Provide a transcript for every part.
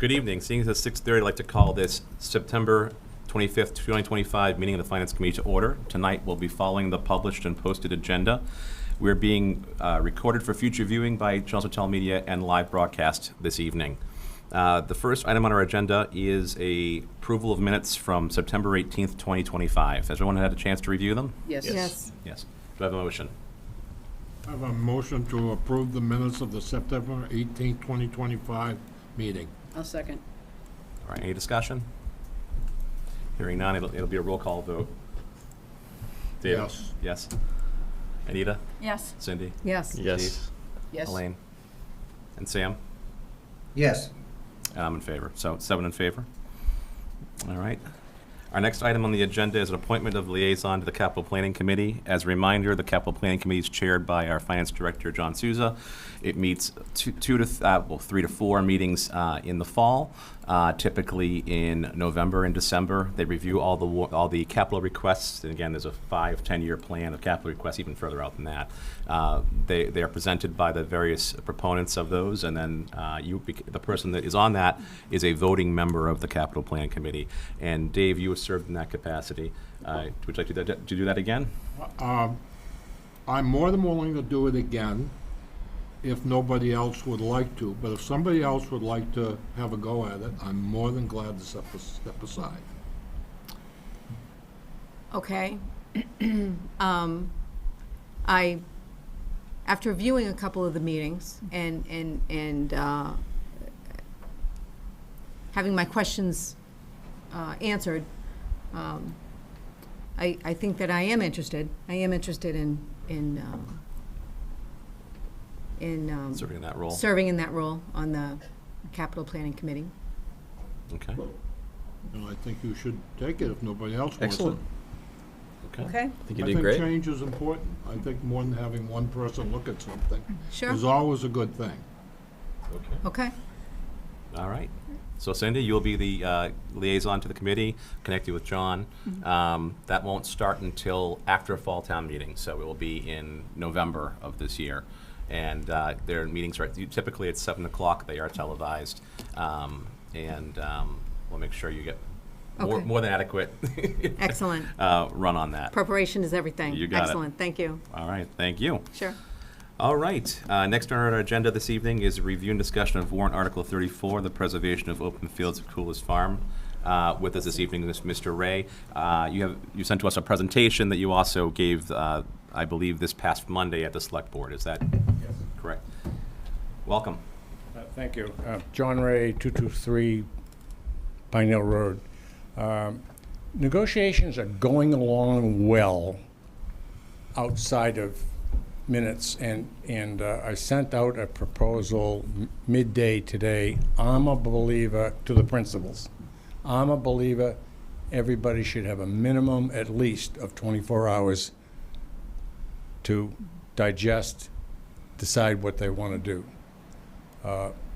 Good evening. Seeing as it's 6:30, I'd like to call this September 25th, 2025 meeting of the Finance Committee to order. Tonight we'll be following the published and posted agenda. We're being recorded for future viewing by Chelmsford Telemedia and live broadcast this evening. The first item on our agenda is a approval of minutes from September 18th, 2025. Has everyone had a chance to review them? Yes. Yes. Yes. Do I have a motion? I have a motion to approve the minutes of the September 18, 2025 meeting. I'll second. All right, any discussion? Hearing none, it'll be a roll call vote. David? Yes. Yes. Anita? Yes. Cindy? Yes. Steve? Yes. Elaine? And Sam? Yes. And I'm in favor. So 7 in favor. All right. Our next item on the agenda is an appointment of liaison to the Capital Planning Committee. As a reminder, the Capital Planning Committee is chaired by our Finance Director, John Souza. It meets 3 to 4 meetings in the fall, typically in November and December. They review all the capital requests. And again, there's a 5-10-year plan of capital requests, even further out than that. They are presented by the various proponents of those, and then the person that is on that is a voting member of the Capital Planning Committee. And Dave, you served in that capacity. Would you like to do that again? I'm more than willing to do it again if nobody else would like to, but if somebody else would like to have a go at it, I'm more than glad to step aside. Okay. After viewing a couple of the meetings and having my questions answered, I think that I am interested. I am interested in Serving in that role. serving in that role on the Capital Planning Committee. Okay. And I think you should take it if nobody else wants it. Excellent. Okay. Okay? I think you I did think great. change is important. I think more than having one person look at something Sure. is always a good thing. Okay. Okay. All right. So Cindy, you'll be the liaison to the committee, connecting with John. That won't start until after a fall town meeting, so it will be in November of this year. And their meetings are typically at 7 o'clock. They are televised, and we'll make sure you get Okay. more than adequate Excellent. run on that. Preparation is everything. You got it. Excellent. Thank you. All right. Thank you. Sure. All right. Next on our agenda this evening is a review and discussion of warrant Article 34, the preservation of open fields at Coolest Farm. With us this evening is Mr. Ray. You sent to us a presentation that you also gave, I believe, this past Monday at the Select Board. Is that correct? Welcome. Thank you. John Ray, 223 Pine Hill Road. Negotiations are going along well outside of minutes, and I sent out a proposal midday today. I'm a believer to the principals. I'm a believer everybody should have a minimum at least of 24 hours to digest, decide what they want to do.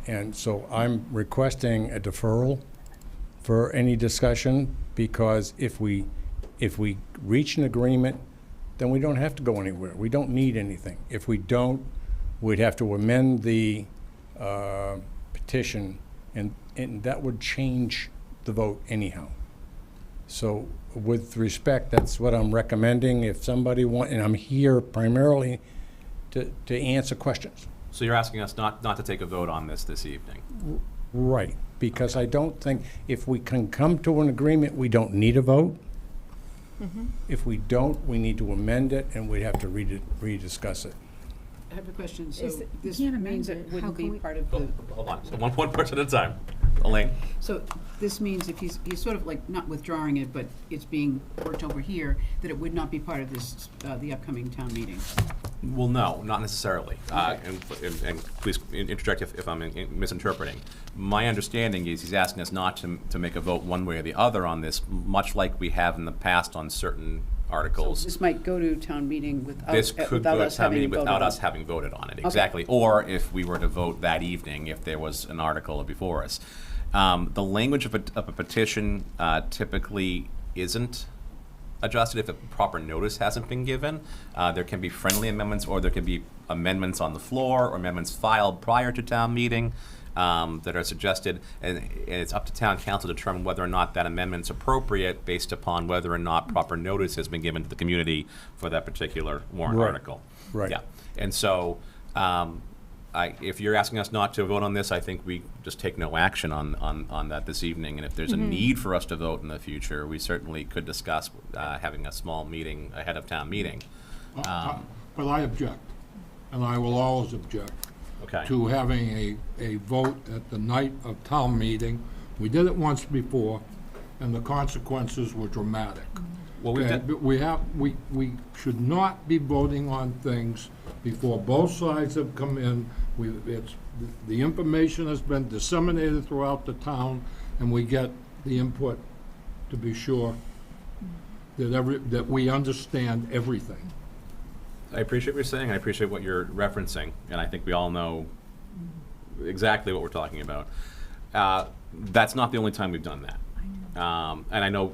And so I'm requesting a deferral for any discussion, because if we reach an agreement, then we don't have to go anywhere. We don't need anything. If we don't, we'd have to amend the petition, and that would change the vote anyhow. So with respect, that's what I'm recommending. If somebody and I'm here primarily to answer questions. So you're asking us not to take a vote on this evening? Right, because I don't think, if we can come to an agreement, we don't need a vote. If we don't, we need to amend it, and we'd have to rediscuss it. I have a question. So Is it- you this can't means amend it it. How wouldn't can be we- part of the, Hold on. So one person at a time. Elaine? so this means if he's sort of like not withdrawing it, but it's being worked over here, that it would not be part of this, the upcoming town meeting. Well, no, not necessarily. And please interject if I'm misinterpreting. My understanding is he's asking us not to make a vote one way or the other on this, much like we have in the past on certain So articles. this might go to town meeting This could go to us town having meeting voted without on us it. having voted on it, exactly. Or if we were to vote that evening, if there was an article before us. The language of a petition typically isn't adjusted if a proper notice hasn't been given. There can be friendly amendments, or there can be amendments on the floor, or amendments filed prior to town meeting. that are suggested, and it's up to town council to determine whether or not that amendment's appropriate based upon whether or not proper notice has been given to the community for that particular warrant Right. article. Right. Yeah, and so, if you're asking us not to vote on this, I think we just take no action on that this evening. And if there's a need for us to vote in the future, we certainly could discuss having a small meeting ahead of town meeting. But I object, and I will always object Okay. to having a vote at the night of town meeting. We did it once before, and the consequences were dramatic. Well, we've Okay, done- but we should not be voting on things before both sides have come in. The information has been disseminated throughout the town, and we get the input to be sure that we understand everything. I appreciate what you're saying. I appreciate what you're referencing, and I think we all know exactly what we're talking about. That's not the only time we've done that, and I know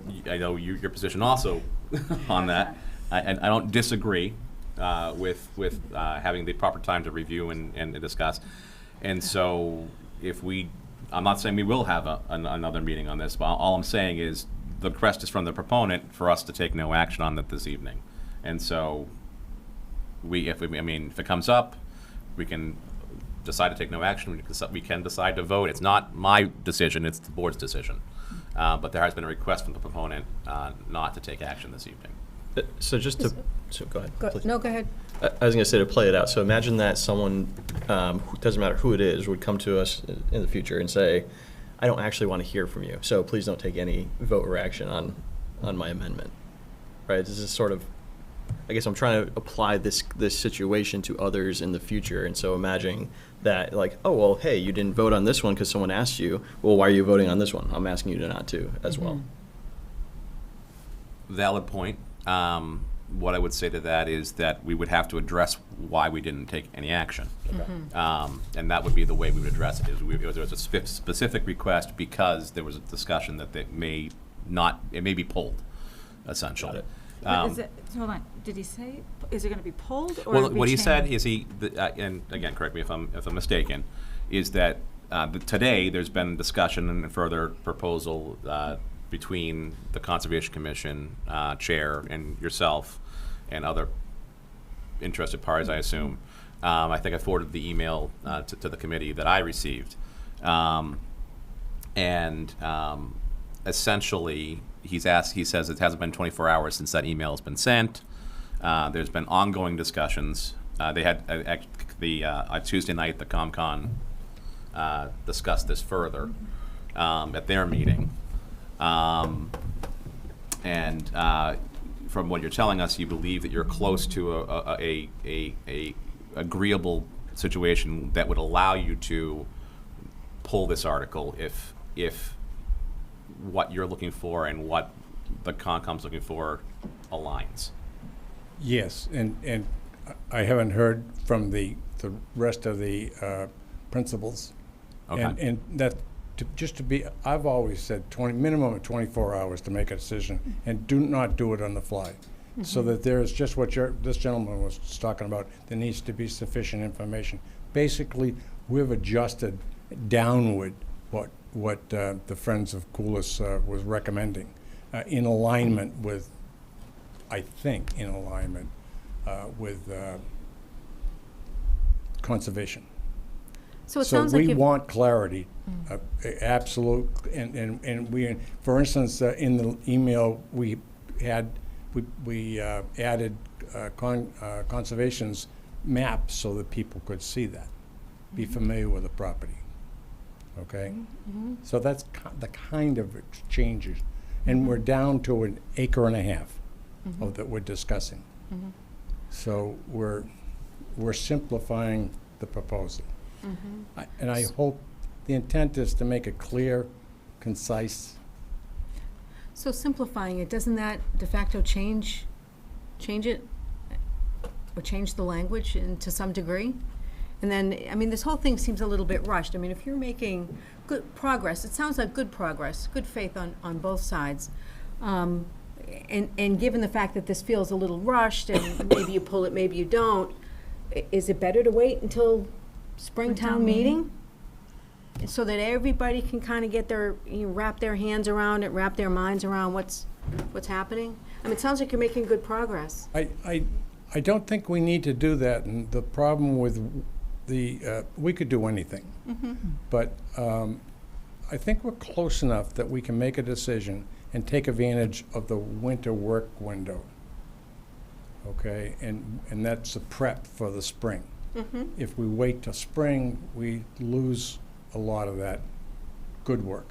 your position also on that. And I don't disagree with having the proper time to review and discuss. And so, I'm not saying we will have another meeting on this, but all I'm saying is the request is from the proponent for us to take no action on that this evening, and so. If it comes up, we can decide to take no action. We can decide to vote. It's not my decision; it's the board's decision. But there has been a request from the proponent not to take action this evening. So just to, so go ahead, please. No, go ahead. I was going to say to play it out. So imagine that someone, who doesn't matter who it is, would come to us in the future and say, I don't actually want to hear from you, so please don't take any vote or action on my amendment. Right? This is sort of, I guess I'm trying to apply this situation to others in the future. And so imagining that, like, oh, well, hey, you didn't vote on this one because someone asked you. Well, why are you voting on this one? I'm asking you to not to as well. Valid point. What I would say to that is that we would have to address why we didn't take any action. And that would be the way we would address it. There was a specific request because there was a discussion that it may be pulled, essentially. Got it. But is it, hold on, did he say, is it going to be pulled or Well, be what he said changed? is and again, correct me if I'm mistaken, is that today there's been discussion and further proposal between the Conservation Commission chair and yourself and other interested parties, I assume. I think I forwarded the email to the committee that I received, and essentially. He says it hasn't been 24 hours since that email has been sent. There's been ongoing discussions. They had on Tuesday night, the ComCon discussed this further at their meeting. And from what you're telling us, you believe that you're close to a agreeable situation that would allow you to pull this article if what you're looking for and what the Concom's looking for aligns. Yes, and I haven't heard from the rest of the principals. Okay. And that, I've always said minimum of 24 hours to make a decision, and do not do it on the fly. So that there's just what this gentleman was talking about, there needs to be sufficient information. Basically, we've adjusted downward what the Friends of Coulis was recommending, in alignment with, I think, with conservation. So it sounds like we you've, want clarity, absolute, and we, for instance, in the email we added conservation's maps so that people could see that, be familiar with the property. Okay? So that's the kind of changes. And we're down to an acre and a half that we're discussing. So we're simplifying the proposal. And I hope the intent is to make it clear, concise. so simplifying it, doesn't that de facto change it? Or change the language to some degree? And then, I mean, this whole thing seems a little bit rushed. I mean, if you're making good progress, it sounds like good progress, good faith on both sides. And given the fact that this feels a little rushed, and maybe you pull it, maybe you don't, is it better to wait until Springtown meeting? so that everybody can kind of get their, wrap their hands around it, wrap their minds around what's happening? I mean, it sounds like you're making good progress. I don't think we need to do that, and the problem with we could do anything. But I think we're close enough that we can make a decision and take advantage of the winter work window. Okay, and that's a prep for the spring. If we wait till spring, we lose a lot of that good work.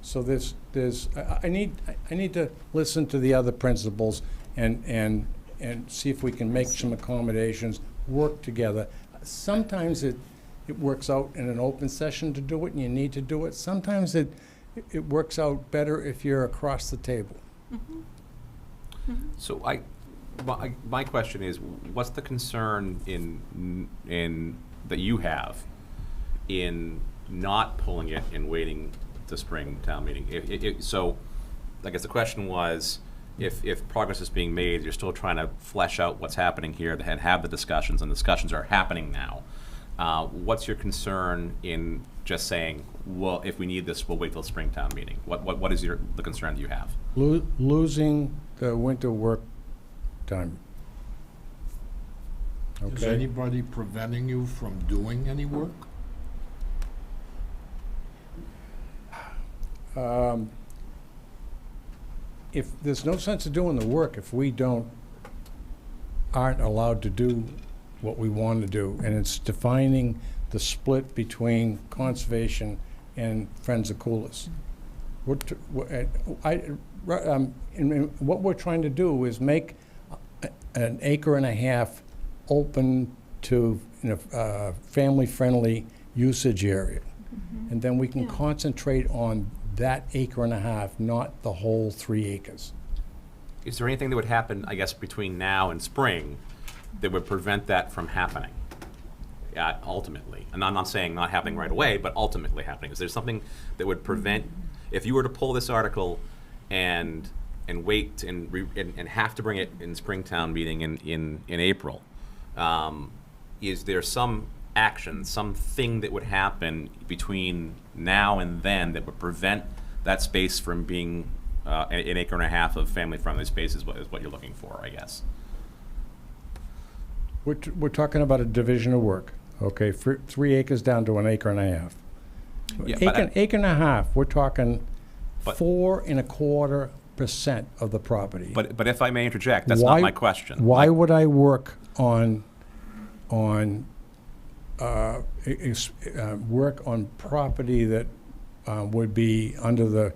So I need to listen to the other principals and see if we can make some accommodations, work together. Sometimes it works out in an open session to do it, and you need to do it. Sometimes it works out better if you're across the table. So my question is, what's the concern in that you have in not pulling it and waiting to spring town meeting? So I guess the question was, if progress is being made, you're still trying to flesh out what's happening here and have the discussions, and discussions are happening now. What's your concern in just saying, well, if we need this, we'll wait till spring town meeting? What is the concern that you have? Losing the winter work time. Is Okay? anybody preventing you from doing any work? If there's no sense of doing the work if we aren't allowed to do what we want to do, and it's defining the split between conservation and Friends of Coolers. What we're trying to do is make an acre and a half open to family-friendly usage area. And then we can concentrate on that acre and a half, not the whole 3 acres. Is there anything that would happen, I guess, between now and spring that would prevent that from happening? Ultimately, and I'm not saying not happening right away, but ultimately happening. Is there something that would prevent, if you were to pull this article and wait and have to bring it in Springtown meeting in April, is there some action, something that would happen between now and then that would prevent that space from being an acre and a half of family-friendly space is what you're looking for, I guess? We're talking about a division of work, okay? 3 acres down to an acre and a half. Yeah, but Acre and a half, we're talking But- 4.25% of the property. But if I may interject, that's not my question. Why would I work on property that would be under the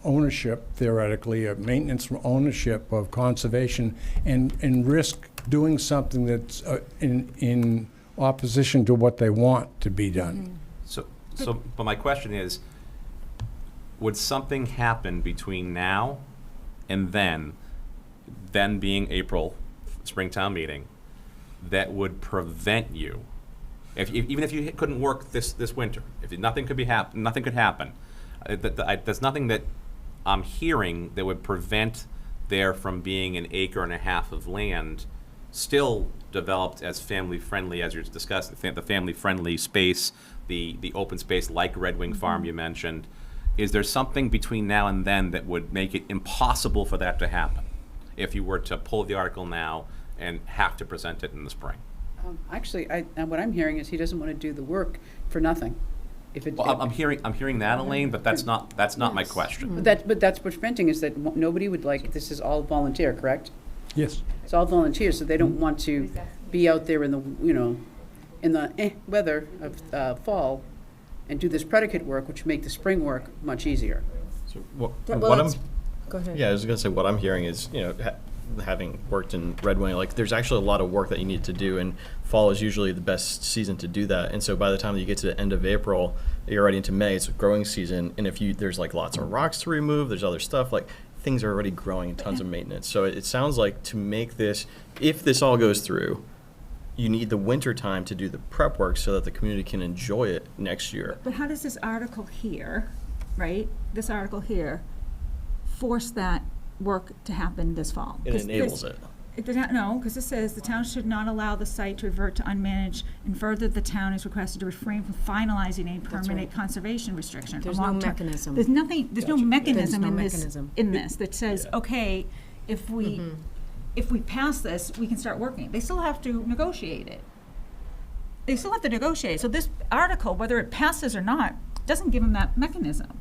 ownership, theoretically, of maintenance ownership of conservation, and risk doing something that's in opposition to what they want to be done? But my question is, would something happen between now and then being April, Springtown meeting, that would prevent you, even if you couldn't work this winter, if nothing could happen, there's nothing that I'm hearing that would prevent there from being an acre and a half of land still developed as family-friendly, as you're discussing, the family-friendly space, the open space like Red Wing Farm you mentioned. Is there something between now and then that would make it impossible for that to happen if you were to pull the article now and have to present it in the spring? Actually, what I'm hearing is he doesn't want to do the work for nothing. If it, Well, I'm hearing that, Elaine, but that's not my question. but that's what's preventing is that nobody would like, this is all volunteer, correct? Yes. It's all volunteers, so they don't want to be out there in the, in the weather of fall and do this predicate work, which make the spring work much easier. So what Well, I'm let's- Go ahead. Yeah, I was going to say, what I'm hearing is, having worked in Red Wing, like, there's actually a lot of work that you need to do, and fall is usually the best season to do that. And so by the time that you get to the end of April, you're already into May, it's a growing season, and there's like lots of rocks to remove, there's other stuff, like, things are already growing and tons of maintenance. So it sounds like to make this, if this all goes through, you need the winter time to do the prep work so that the community can enjoy it next year. But how does this article here, right, this article here, force that work to happen this fall? It 'Cause enables it. No, because it says the town should not allow the site to revert to unmanaged, and further, the town is requested to refrain from finalizing a permanent conservation restriction. There's a no long-term- mechanism. There's nothing, there's no mechanism There's no in this, mechanism. in this that says, okay, if we pass this, we can start working. They still have to negotiate it. They still have to negotiate. So this article, whether it passes or not, doesn't give them that mechanism.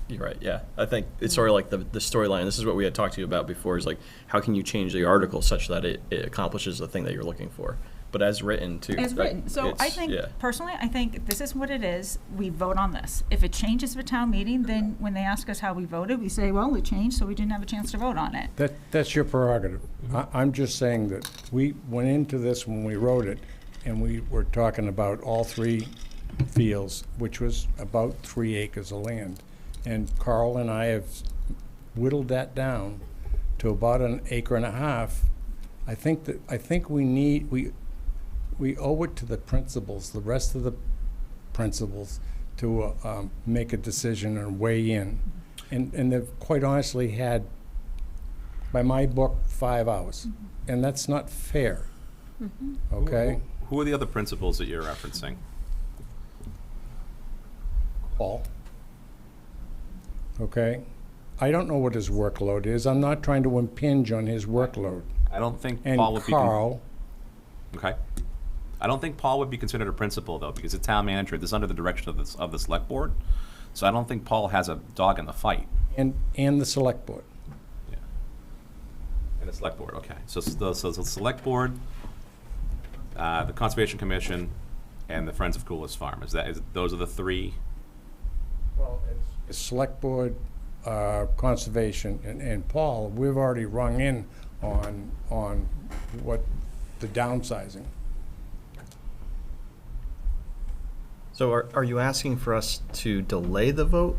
You're right, yeah. I think it's sort of like the storyline, this is what we had talked to you about before, is like, how can you change the article such that it accomplishes the thing that you're looking for? But as written, too. As like, written. So I it's- think, yeah. personally, I think this is what it is. We vote on this. If it changes for town meeting, then when they ask us how we voted, we say, well, it changed, so we didn't have a chance to vote on it. That's your prerogative. I'm just saying that we went into this when we wrote it, and we were talking about all 3 fields, which was about 3 acres of land. And Carl and I have whittled that down to about 1.5 acres. I think we owe it to the principals, the rest of the principals, to make a decision and weigh in. And they've quite honestly had, by my book, 5 hours. And that's not fair. Okay? Who are the other principals that you're referencing? Paul. Okay? I don't know what his workload is. I'm not trying to impinge on his workload. I don't think And Paul would be. Carl, Okay. I don't think Paul would be considered a principal, though, because the town manager, this is under the direction of the select board. So I don't think Paul has a dog in the fight. and the select board. Yeah. And the select board, okay. So the select board, the Conservation Commission, and the Friends of Coolest Farm. Those are the 3? Select board, conservation, and Paul, we've already rung in on what the downsizing. So are you asking for us to delay the vote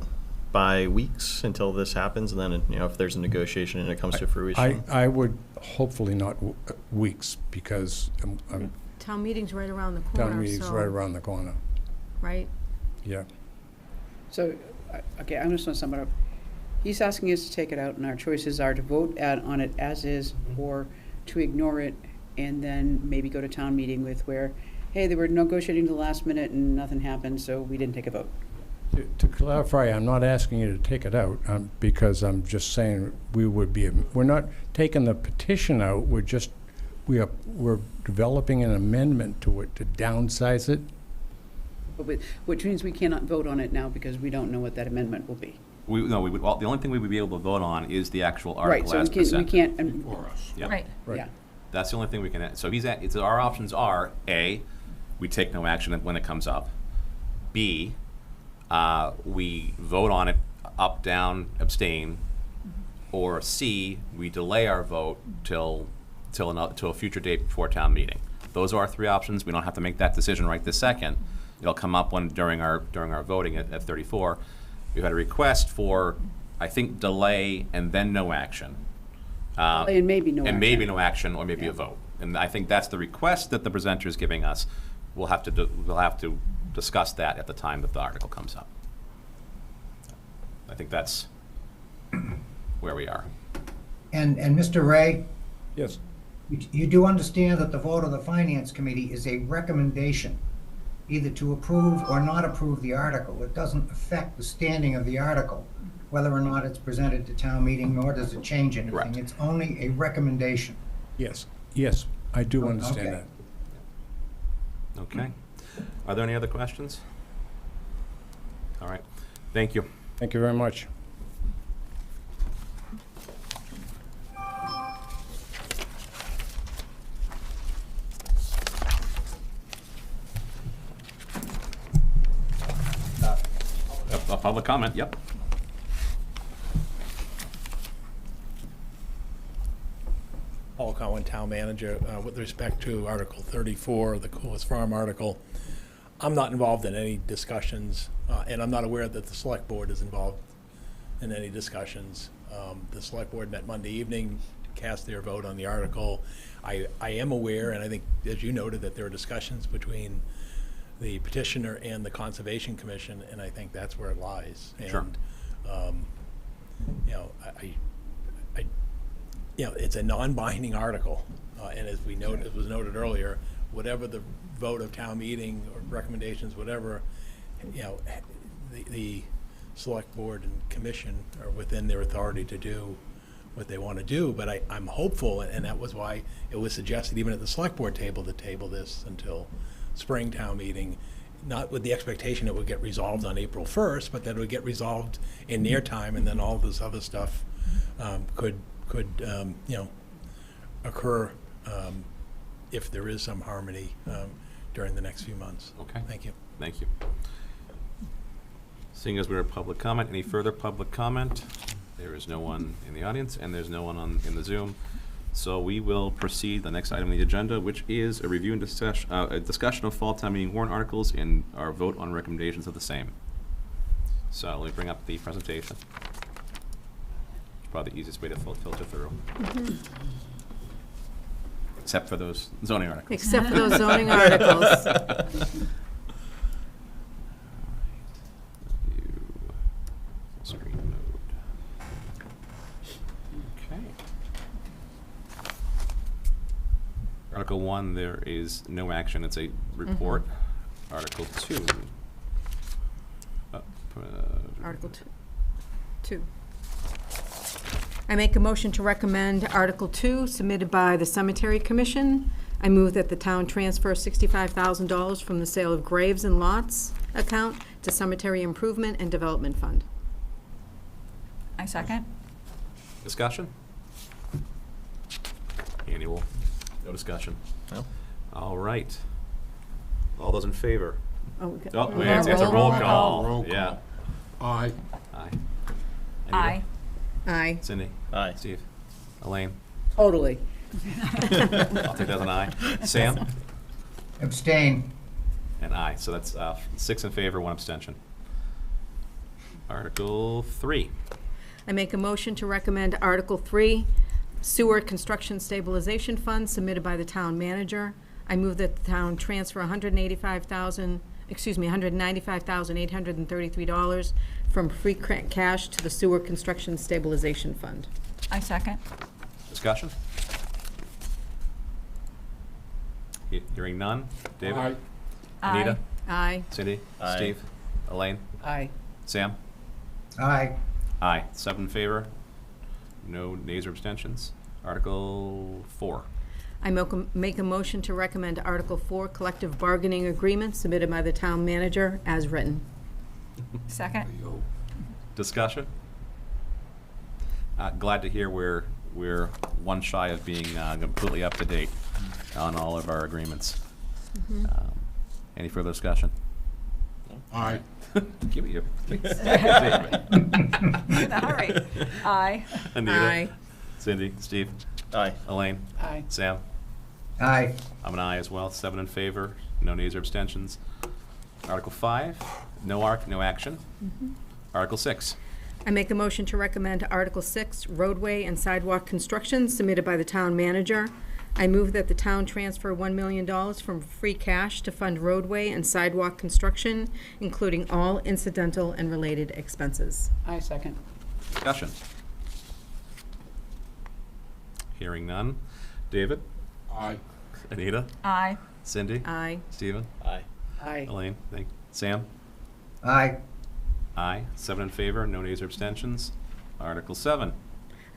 by weeks until this happens, and then, if there's a negotiation and it comes to fruition? I would hopefully not weeks, because Town meeting's right around the corner, town meeting's so- right around the corner. Right? Yeah. So, okay, I'm just going to sum it up. He's asking us to take it out, and our choices are to vote on it as is, or to ignore it, and then maybe go to town meeting with where, hey, they were negotiating to the last minute and nothing happened, so we didn't take a vote. To clarify, I'm not asking you to take it out, because I'm just saying we're not taking the petition out, we're developing an amendment to it to downsize it. Which means we cannot vote on it now because we don't know what that amendment will be. The only thing we would be able to vote on is the actual Right, article so as we presented. can't, For us. Yeah. Right. yeah. That's the only thing we can, so our options are, A, we take no action when it comes up. B, we vote on it, up, down, abstain. Or C, we delay our vote till a future date before town meeting. Those are our 3 options. We don't have to make that decision right this second. It'll come up during our voting at 34. We've had a request for, I think, delay and then no action. And maybe no action. And maybe no action, or maybe Yeah. a vote. And I think that's the request that the presenter is giving us. We'll have to discuss that at the time that the article comes up. I think that's where we are. And Mr. Ray, Yes. you do understand that the vote of the Finance Committee is a recommendation, either to approve or not approve the article. It doesn't affect the standing of the article, whether or not it's presented to town meeting, nor does it change anything. Correct. It's only a recommendation. Yes, I do understand Okay. that. Okay. Are there any other questions? All right. Thank you. Thank you very much. A public comment, yep. Paul Cowan, Town Manager. With respect to Article 34, the Coolest Farm article, I'm not involved in any discussions, and I'm not aware that the Select Board is involved in any discussions. The Select Board met Monday evening, cast their vote on the article. I am aware, and I think, as you noted, that there are discussions between the petitioner and the Conservation Commission, and I think that's where it lies. Sure. And, it's a non-binding article. And as as was noted earlier, whatever the vote of town meeting or recommendations, whatever, the select board and commission are within their authority to do what they want to do. But I'm hopeful, and that was why it was suggested even at the select board table to table this until spring town meeting, not with the expectation it would get resolved on April 1st, but that it would get resolved in near time, and then all this other stuff could occur if there is some harmony during the next few months. Okay. Thank you. Thank you. Seeing as we're at public comment, any further public comment? There is no one in the audience, and there's no one in the Zoom. So we will proceed the next item on the agenda, which is a review and a discussion of fall town meeting warrant articles and our vote on recommendations of the same. So let me bring up the presentation. It's probably the easiest way to filter through. Except for those zoning articles. Except for those zoning articles. Screen mode. Okay. Article 1, there is no action. It's a report. Article 2. Article 2. I make a motion to recommend Article 2, submitted by the Cemetery Commission. I move that the town transfer $65,000 from the sale of graves and lots account to Cemetery Improvement and Development Fund. I second. Discussion? Annual. No discussion. No? All right. All those in favor? Oh, we got- Oh, wait, it's a roll call. Roll call. Yeah. Aye. Aye. Aye. Aye. Cindy? Aye. Steve? Elaine? Totally. I'll take that as an aye. Sam? Abstain. And aye. So that's 6 in favor, 1 abstention. Article 3. I make a motion to recommend Article 3, Sewer Construction Stabilization Fund, submitted by the town manager. I move that the town transfer $195,833 from free cash to the Sewer Construction Stabilization Fund. I second. Discussion? Hearing none. David? Aye. Anita? Aye. Cindy? Aye. Steve? Elaine? Aye. Sam? Aye. Aye. 7 in favor. No nays or abstentions. Article 4. I make a motion to recommend Article 4, Collective Bargaining Agreement, submitted by the town manager, as written. Second. Discussion? Glad to hear we're one shy of being completely up to date on all of our agreements. Any further discussion? Aye. Give me your. All right. Aye. Anita? Aye. Cindy? Steve? Aye. Elaine? Aye. Sam? Aye. I'm an aye as well. 7 in favor. No nays or abstentions. Article 5. No action. Article 6. I make a motion to recommend Article 6, Roadway and Sidewalk Construction, submitted by the town manager. I move that the town transfer $1 million from free cash to fund roadway and sidewalk construction, including all incidental and related expenses. I second. Discussion. Hearing none. David? Aye. Anita? Aye. Cindy? Aye. Stephen? Aye. Aye. Elaine? Sam? Aye. Aye. 7 in favor. No nays or abstentions. Article 7.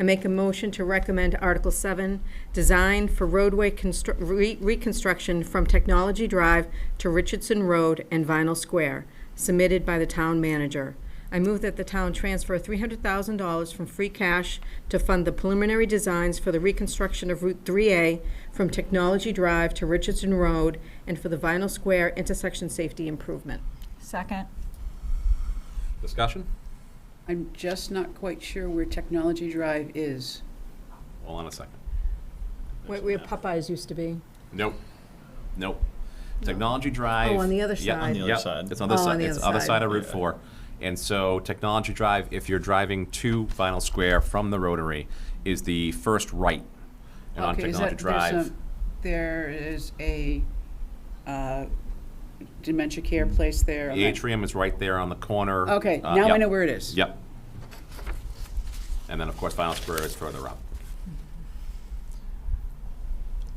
I make a motion to recommend Article 7, Design for Roadway Reconstruction from Technology Drive to Richardson Road and Vinyl Square, submitted by the town manager. I move that the town transfer $300,000 from free cash to fund the preliminary designs for the reconstruction of Route 3A from Technology Drive to Richardson Road and for the Vinyl Square intersection safety improvement. Second. Discussion? I'm just not quite sure where Technology Drive is. Hold on a second. Where Popeyes used to be. Nope. Technology Drive. Oh, on the other Yep, side. On the other yep. side. It's on this Oh, side. on the It's other other side. side of Route 4. And so Technology Drive, if you're driving to Vinyl Square from the Rotary, is the first right. And on Okay, is Technology that- Drive. There is a dementia care place there. The atrium is right there on the corner. Okay, now I yep. know where it is. Yep. And then, of course, Vinyl Square is further up.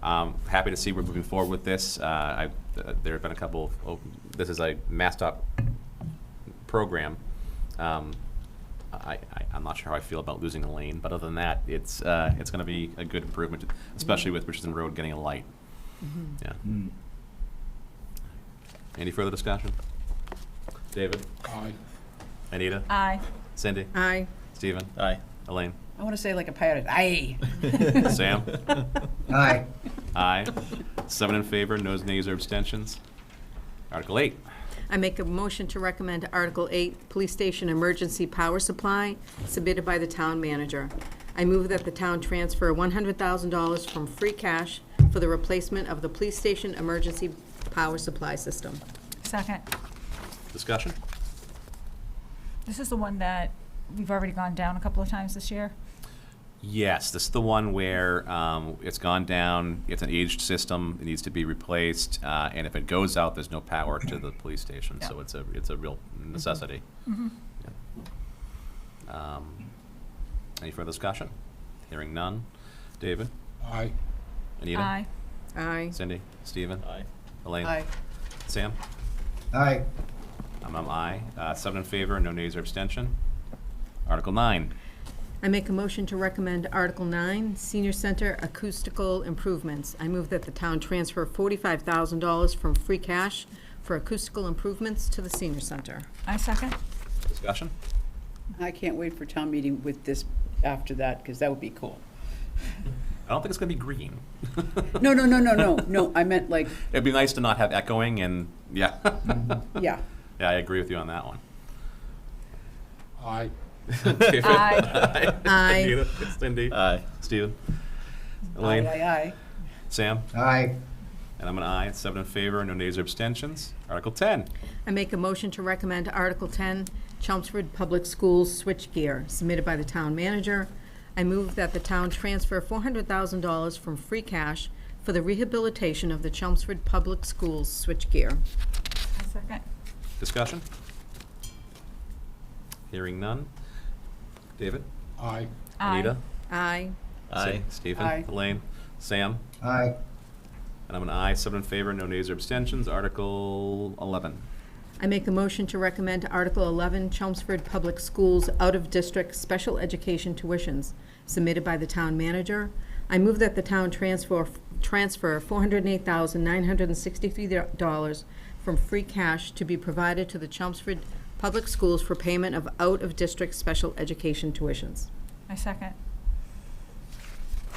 Happy to see we're moving forward with this. There have been a couple, this is a MassDOT program. I'm not sure how I feel about losing a lane, but other than that, it's going to be a good improvement, especially with Richardson Road getting a light. Yeah. Any further discussion? David? Aye. Anita? Aye. Cindy? Aye. Stephen? Aye. Elaine? I want to say like a pirate, aye. Sam? Aye. Aye. 7 in favor, noes, nays, or abstentions. Article 8. I make a motion to recommend Article 8, Police Station Emergency Power Supply, submitted by the town manager. I move that the town transfer $100,000 from free cash for the replacement of the police station emergency power supply system. Second. Discussion? This is the one that we've already gone down a couple of times this year. Yes, this is the one where it's gone down, it's an aged system, it needs to be replaced, and if it goes out, there's no power to the police station, so it's a real necessity. Yeah. Any further discussion? Hearing none. David? Aye. Anita? Aye. Aye. Cindy? Stephen? Aye. Elaine? Aye. Sam? Aye. I'm aye. 7 in favor, no nays or abstention. Article 9. I make a motion to recommend Article 9, Senior Center Acoustical Improvements. I move that the town transfer $45,000 from free cash for acoustical improvements to the senior center. I second. Discussion? I can't wait for town meeting with this after that, because that would be cool. I don't think it's going to be green. No, I meant like, It'd be nice to not have echoing and, yeah. yeah. Yeah, I agree with you on that one. Aye. David? Aye. Aye. Anita? Cindy? Aye. Stephen? Elaine? Aye. Sam? Aye. And I'm an aye. 7 in favor, no nays or abstentions. Article 10. I make a motion to recommend Article 10, Chelmsford Public Schools switchgear, submitted by the town manager. I move that the town transfer $400,000 from free cash for the rehabilitation of the Chelmsford Public Schools switchgear. I second. Discussion? Hearing none. David? Aye. Aye. Anita? Aye. Aye. Stephen? Aye. Elaine? Sam? Aye. And I'm an aye. 7 in favor, no nays or abstentions. Article 11. I make a motion to recommend Article 11, Chelmsford Public Schools Out-of-District Special Education Tuitions, submitted by the town manager. I move that the town transfer $408,963 from free cash to be provided to the Chelmsford Public Schools for payment of out-of-district special education tuitions. I second.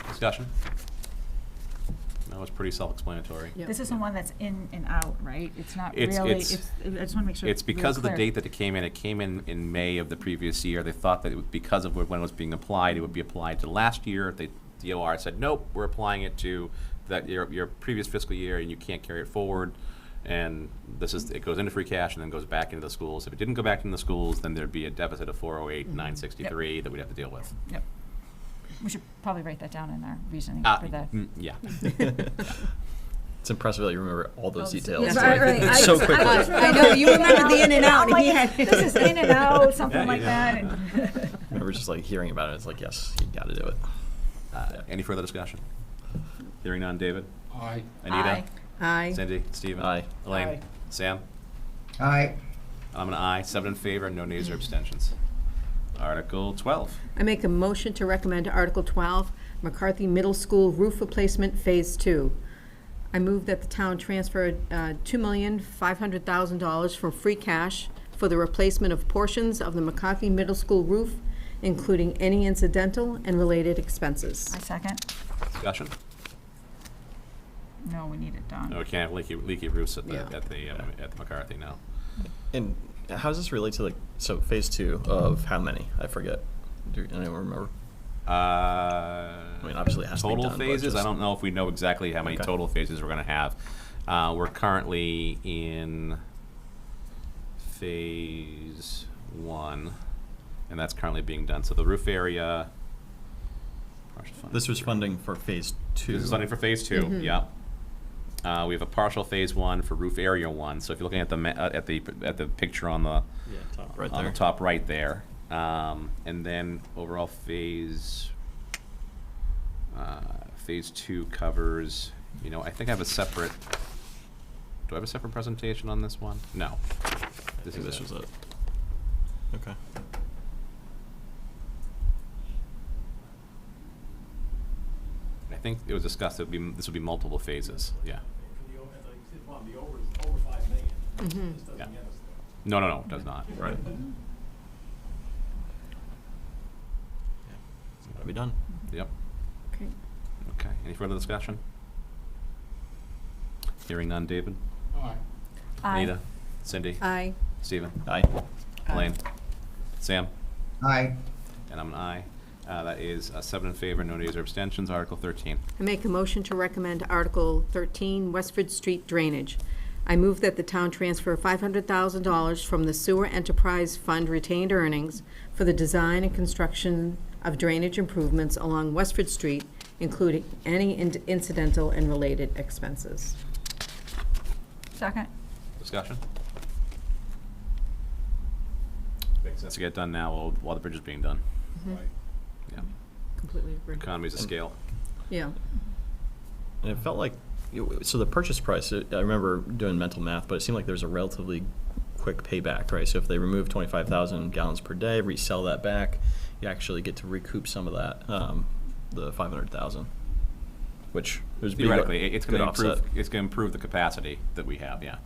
Discussion? That was pretty self-explanatory. Yep. This is the one that's in and out, right? It's not really, It's- I just want to make sure. It's because of the real date that it came in May of the previous year. They thought that it was because of when it was being applied, it would be applied to last year. The DOR said, nope, we're applying it to your previous fiscal year, and you can't carry it forward. And it goes into free cash and then goes back into the schools. If it didn't go back into the schools, then there'd be a deficit of 408,963 that we'd have to deal with. Yep. We should probably write that down in our reasoning for the. Yeah. It's impressive that you remember all those details. Yes, like, right. so quickly. I know, you remember the in and out, I'm and he like, had. this is in and out, something Yeah, like yeah. that. And I remember just like hearing about it. It's like, yes, you got to do it. Any further discussion? Hearing none. David? Aye. Anita? Aye. Aye. Cindy? Stephen? Aye. Elaine? Aye. Sam? Aye. I'm an aye. 7 in favor, no nays or abstentions. Article 12. I make a motion to recommend Article 12, McCarthy Middle School Roof Replacement Phase 2. I move that the town transfer $2,500,000 from free cash for the replacement of portions of the McCarthy Middle School roof, including any incidental and related expenses. I second. Discussion? No, we need it done. No, we can't have leaky roofs at the Yeah. at the McCarthy now. And how does this relate to so phase 2 of how many? I forget. Do anyone remember? I mean, obviously it has to be Total done, but phases. I just- don't know if we know exactly how many Okay. total phases we're going to have. We're currently in phase 1, and that's currently being done. So the roof area. partial funding. This was funding for phase 2. This is funding for phase 2. Yeah. We have a partial phase 1 for roof area 1. So if you're looking at the picture on the right on there. the top right there, and then overall phase 2 covers You know, I think I have a separate, do I have a separate presentation on this one? No. This is This it. was it. Okay. I think it was discussed, this would be multiple phases, yeah. Over 5 million. This doesn't Yeah. get us there. No, it does not. Right. Gotta be done. Yep. Okay. Okay, any further discussion? Hearing none, David? Aye. Aye. Anita? Cindy? Aye. Stephen? Aye. Elaine? Sam? Aye. And I'm an aye. That is 7 in favor, no nays or abstentions. Article 13. I make a motion to recommend Article 13, Westford Street Drainage. I move that the town transfer $500,000 from the Sewer Enterprise Fund retained earnings for the design and construction of drainage improvements along Westford Street, including any incidental and related expenses. Second. Discussion? Makes sense to get done now while the bridge is being done. Right. Yeah. Completely agree. Economies of scale. Yeah. And it felt like, so the purchase price, I remember doing mental math, but it seemed like there was a relatively quick payback, right? So if they remove 25,000 gallons per day, resell that back, you actually get to recoup some of that, the 500,000, which was Theoretically, it's going to good offset. improve. It's going to improve the capacity that we have. Yeah.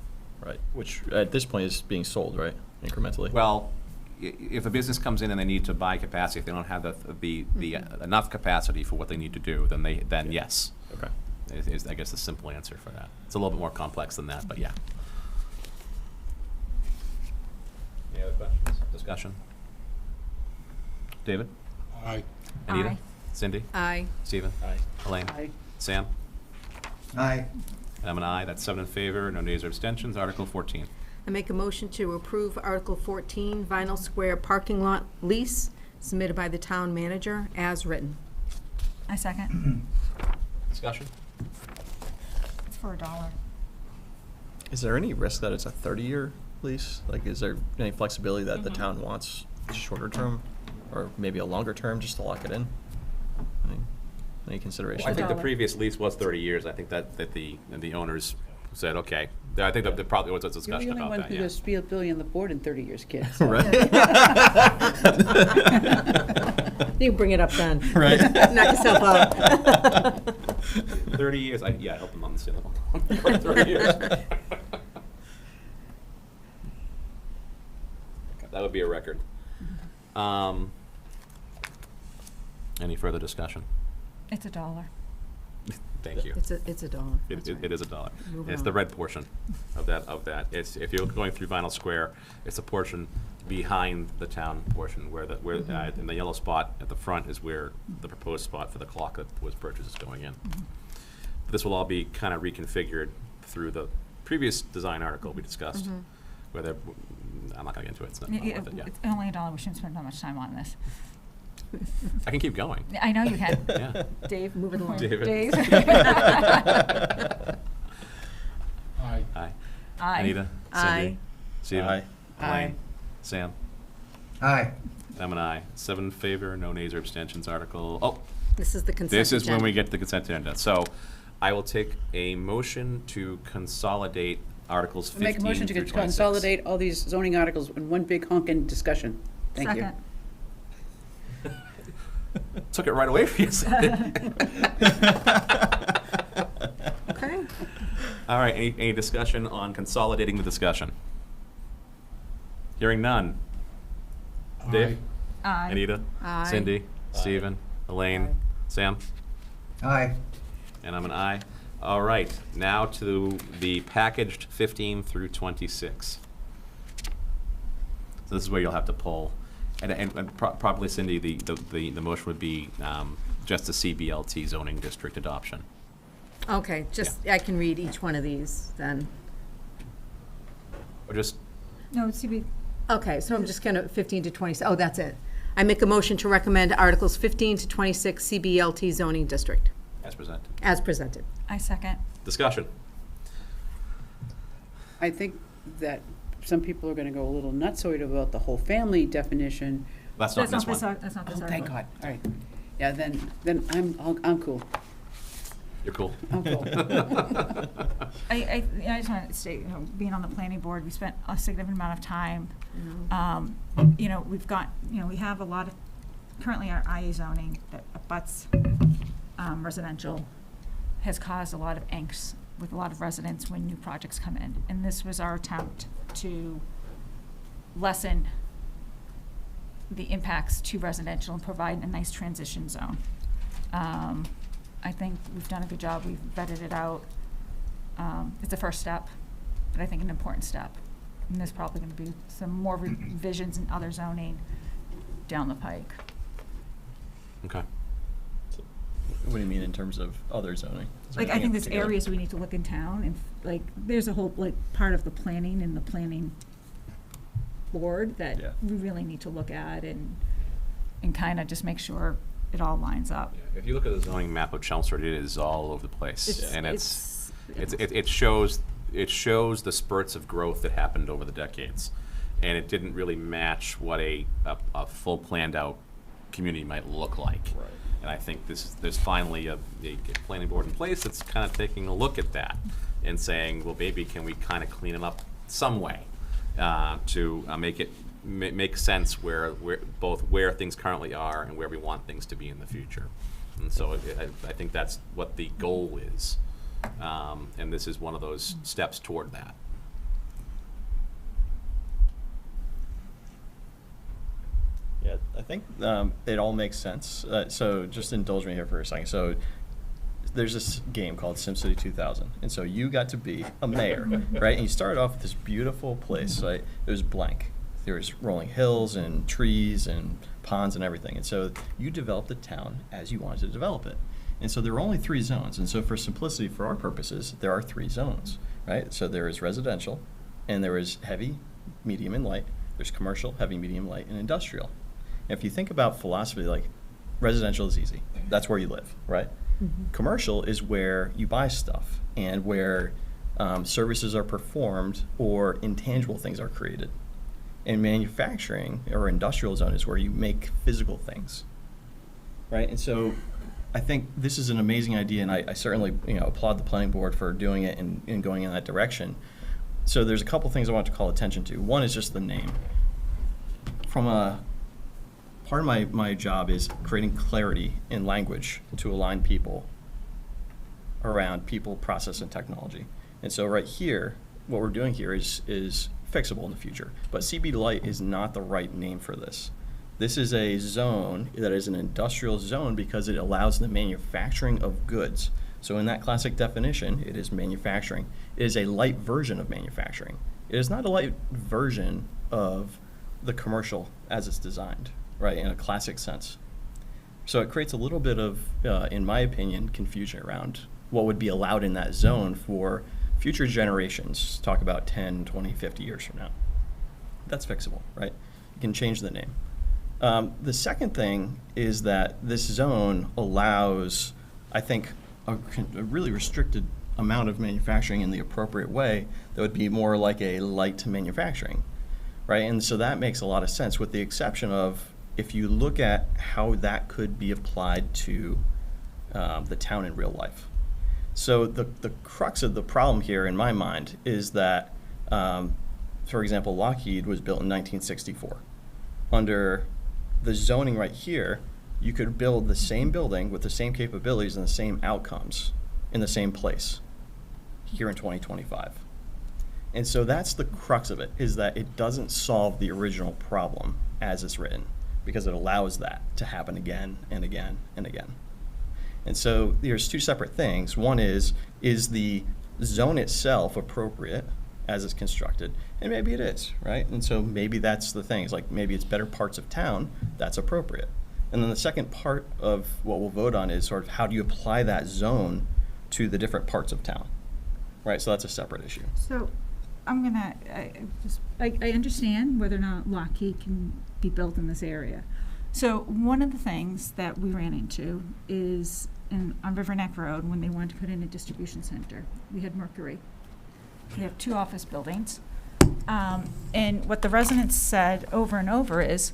Right, which at this point is being sold, right, incrementally? Well, if a business comes in and they need to buy capacity, if they don't have the enough capacity for what they need to do, then yes. Okay. Is I guess the simple answer for that. It's a little bit more complex than that, but yeah. Any other questions? Discussion? David? Aye. Anita? Aye. Cindy? Aye. Stephen? Aye. Elaine? Aye. Sam? Aye. And I'm an aye. That's 7 in favor, no nays or abstentions. Article 14. I make a motion to approve Article 14, Vinyl Square Parking Lot Lease submitted by the town manager as written. I second. Discussion? It's for $1. Is there any risk that it's a 30-year lease? Like, is there any flexibility that the Mm-hmm. town wants shorter term, or maybe a longer term, just to lock it in? Any consideration? I think the $1. previous lease was 30 years. I think that the owners said, okay. I think that there probably was a You're discussion the only about one that, who yeah. goes spiel Billy on the board in 30 years, kid. Right. You bring it up then. Right. Knock yourself out. 30 years, I helped them on the other one for 30 years. That would be a record. Any further discussion? It's $1. Thank you. It's a dollar. It is $1. Moving It's the on. red portion of that. It's, if you're going through Vinyl Square, it's the portion behind the town portion where in the yellow spot at the front is where the proposed spot for the clock that was purchased is going in. This will all be kind of reconfigured through the previous design article we discussed, where I'm not gonna get into it, it's not worth it, yeah. It's only $1. We shouldn't spend that much time on this. I can keep going, I know you can. yeah. Dave, move it along. David? Dave? Aye. Aye. Aye. Anita? Aye. Cindy? Stephen? Aye. Elaine? Aye. Sam? Aye. I'm an aye. 7 in favor, no nays or abstentions. Article, This is the consent this is when agenda. we get to the consent agenda. So I will take a motion to consolidate Articles 15 Make a motion to through 26. consolidate all these zoning articles in one big honkin' discussion. Thank you. Second. Took it right away from you. Okay. All right, any discussion on consolidating the discussion? Hearing none. Dave? Aye. Anita? Aye. Cindy? Stephen? Elaine? Aye. Sam? Aye. And I'm an aye. All right, now to the packaged 15 through 26. So this is where you'll have to pull, and probably Cindy, the motion would be just the CBLT zoning district adoption. Okay, I can read each one of these then. Or just, No, it's CB. Okay, so I'm just gonna, 15 to 20, oh, that's it. I make a motion to recommend Articles 15 to 26 CBLT zoning district, as presented. as presented. I second. Discussion. I think that some people are gonna go a little nutsoid about the whole family definition. That's not this one. That's not Oh, this thank article. God, all right. Yeah, then I'm cool. You're cool. Oh, cool. I just want to state, being on the planning board, we spent a significant amount of time. We've got, we have a lot of, currently our IA zoning that abuts residential has caused a lot of angst with a lot of residents when new projects come in. And this was our attempt to lessen the impacts to residential and provide a nice transition zone. I think we've done a good job. We've vetted it out. It's a first step, but I think an important step. And there's probably going to be some more revisions in other zoning down the pike. Okay. What do you mean in terms of other zoning? Is there Like, I anything think in there's particular? areas we need to look in town, and like, there's a whole, like, part of the planning and the planning board that Yeah. we really need to look at and kind of just make sure it all lines up. If you look at the zoning map of Chelmsford, it is all over the place. It's- And it's- it shows the spurts of growth that happened over the decades. And it didn't really match what a full planned out community might look like. Right. And I think there's finally a planning board in place that's kind of taking a look at that and saying, well, maybe can we kind of clean it up some way to make it make sense where both where things currently are and where we want things to be in the future. And so I think that's what the goal is. And this is one of those steps toward that. Yeah, I think it all makes sense. So just indulge me here for a second. So there's this game called SimCity 2000, and so you got to be a mayor, right? And you started off with this beautiful place, right? It was blank. There was rolling hills and trees and ponds and everything. And so you developed the town as you wanted to develop it. And so there were only 3 zones. And so for simplicity, for our purposes, there are 3 zones, right? So there is residential, and there is heavy, medium, and light. There's commercial, heavy, medium, light, and industrial. And if you think about philosophy, like residential is easy. That's where you live, right? Commercial is where you buy stuff and where services are performed or intangible things are created. And manufacturing or industrial zone is where you make physical things, right? And so I think this is an amazing idea, and I certainly applaud the planning board for doing it and going in that direction. So there's a couple things I want to call attention to. One is just the name. Part of my job is creating clarity in language to align people around people, process, and technology. And so right here, what we're doing here is fixable in the future. But CB Light is not the right name for this. This is a zone that is an industrial zone because it allows the manufacturing of goods. So in that classic definition, it is manufacturing. It is a light version of manufacturing. It is not a light version of the commercial as it's designed, right, in a classic sense. So it creates a little bit of, in my opinion, confusion around what would be allowed in that zone for future generations, talk about 10, 20, 50 years from now. That's fixable, right? You can change the name. The second thing is that this zone allows, I think, a really restricted amount of manufacturing in the appropriate way that would be more like a light manufacturing, right? And so that makes a lot of sense, with the exception of if you look at how that could be applied to the town in real life. So the crux of the problem here, in my mind, is that, for example, Lockheed was built in 1964. Under the zoning right here, you could build the same building with the same capabilities and the same outcomes in the same place here in 2025. And so that's the crux of it, is that it doesn't solve the original problem as it's written, because it allows that to happen again and again and again. And so there's 2 separate things. One is the zone itself appropriate as it's constructed? And maybe it is, right? And so maybe that's the thing. It's like maybe it's better parts of town, that's appropriate. And then the second part of what we'll vote on is sort of how do you apply that zone to the different parts of town, right? So that's a separate issue. So I'm gonna, I understand whether or not Lockheed can be built in this area. So one of the things that we ran into is on River Neck Road, when they wanted to put in a distribution center, we had Mercury. We have 2 office buildings. And what the residents said over and over is,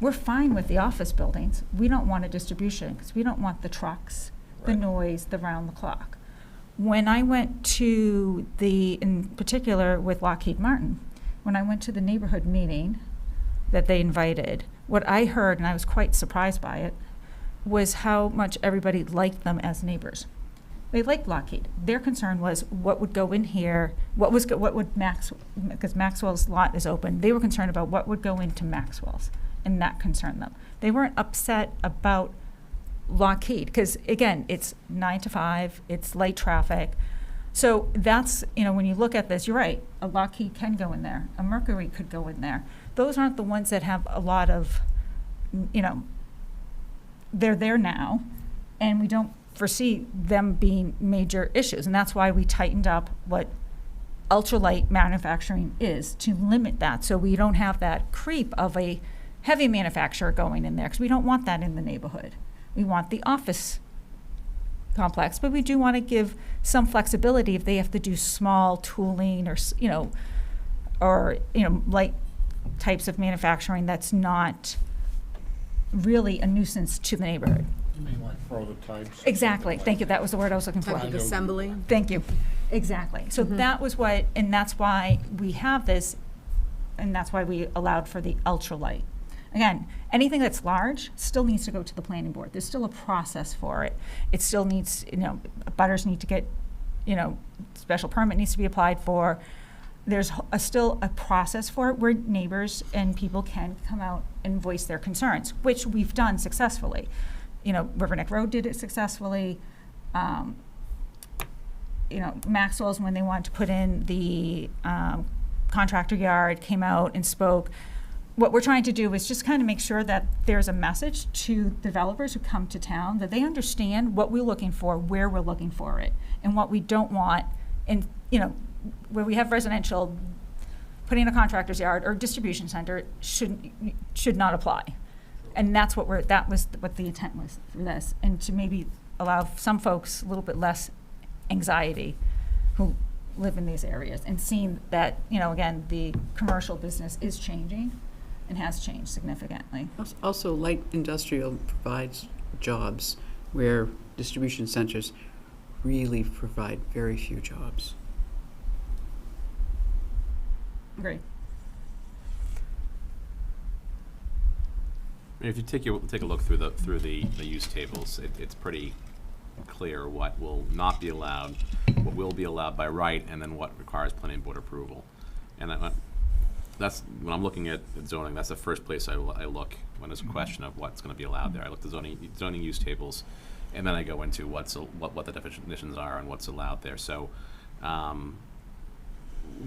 we're fine with the office buildings. We don't want a distribution because we don't want the trucks. the Right. noise, the round the clock. When I went to in particular with Lockheed Martin, when I went to the neighborhood meeting that they invited, what I heard, and I was quite surprised by it, was how much everybody liked them as neighbors. They liked Lockheed. Their concern was what would go in here, what would because Maxwell's lot is open. They were concerned about what would go into Maxwell's, and that concerned them. They weren't upset about Lockheed, because again, it's 9 to 5, it's light traffic. So that's, when you look at this, you're right, a Lockheed can go in there, a Mercury could go in there. Those aren't the ones that have a lot of, they're there now, and we don't foresee them being major issues. And that's why we tightened up what ultralight manufacturing is, to limit that, so we don't have that creep of a heavy manufacturer going in there, because we don't want that in the neighborhood. We want the office complex, but we do want to give some flexibility if they have to do small tooling or light types of manufacturing that's not really a nuisance to the neighborhood. You mean like prototypes? Exactly. Thank you. That was the word I was looking for. Type of assembly. Thank you. Exactly. So that was and that's why we have this, and that's why we allowed for the ultralight. Again, anything that's large still needs to go to the planning board. There's still a process for it. It still needs, butters need to get, special permit needs to be applied for. There's still a process for it where neighbors and people can come out and voice their concerns, which we've done successfully. River Neck Road did it successfully. Maxwell's, when they wanted to put in the contractor yard, came out and spoke. What we're trying to do is just kind of make sure that there's a message to developers who come to town, that they understand what we're looking for, where we're looking for it, and what we don't want. And, where we have residential, putting in a contractor's yard or distribution center should not apply. And that was what the intent was for this, and to maybe allow some folks a little bit less anxiety who live in these areas, and seeing that, again, the commercial business is changing and has changed significantly. Also, light industrial provides jobs where distribution centers really provide very few jobs. Great. If you take a look through the use tables, it's pretty clear what will not be allowed, what will be allowed by right, and then what requires planning board approval. And that's when I'm looking at zoning. That's the first place I look when there's a question of what's going to be allowed there. I look at the zoning use tables, and then I go into what the definitions are and what's allowed there. So,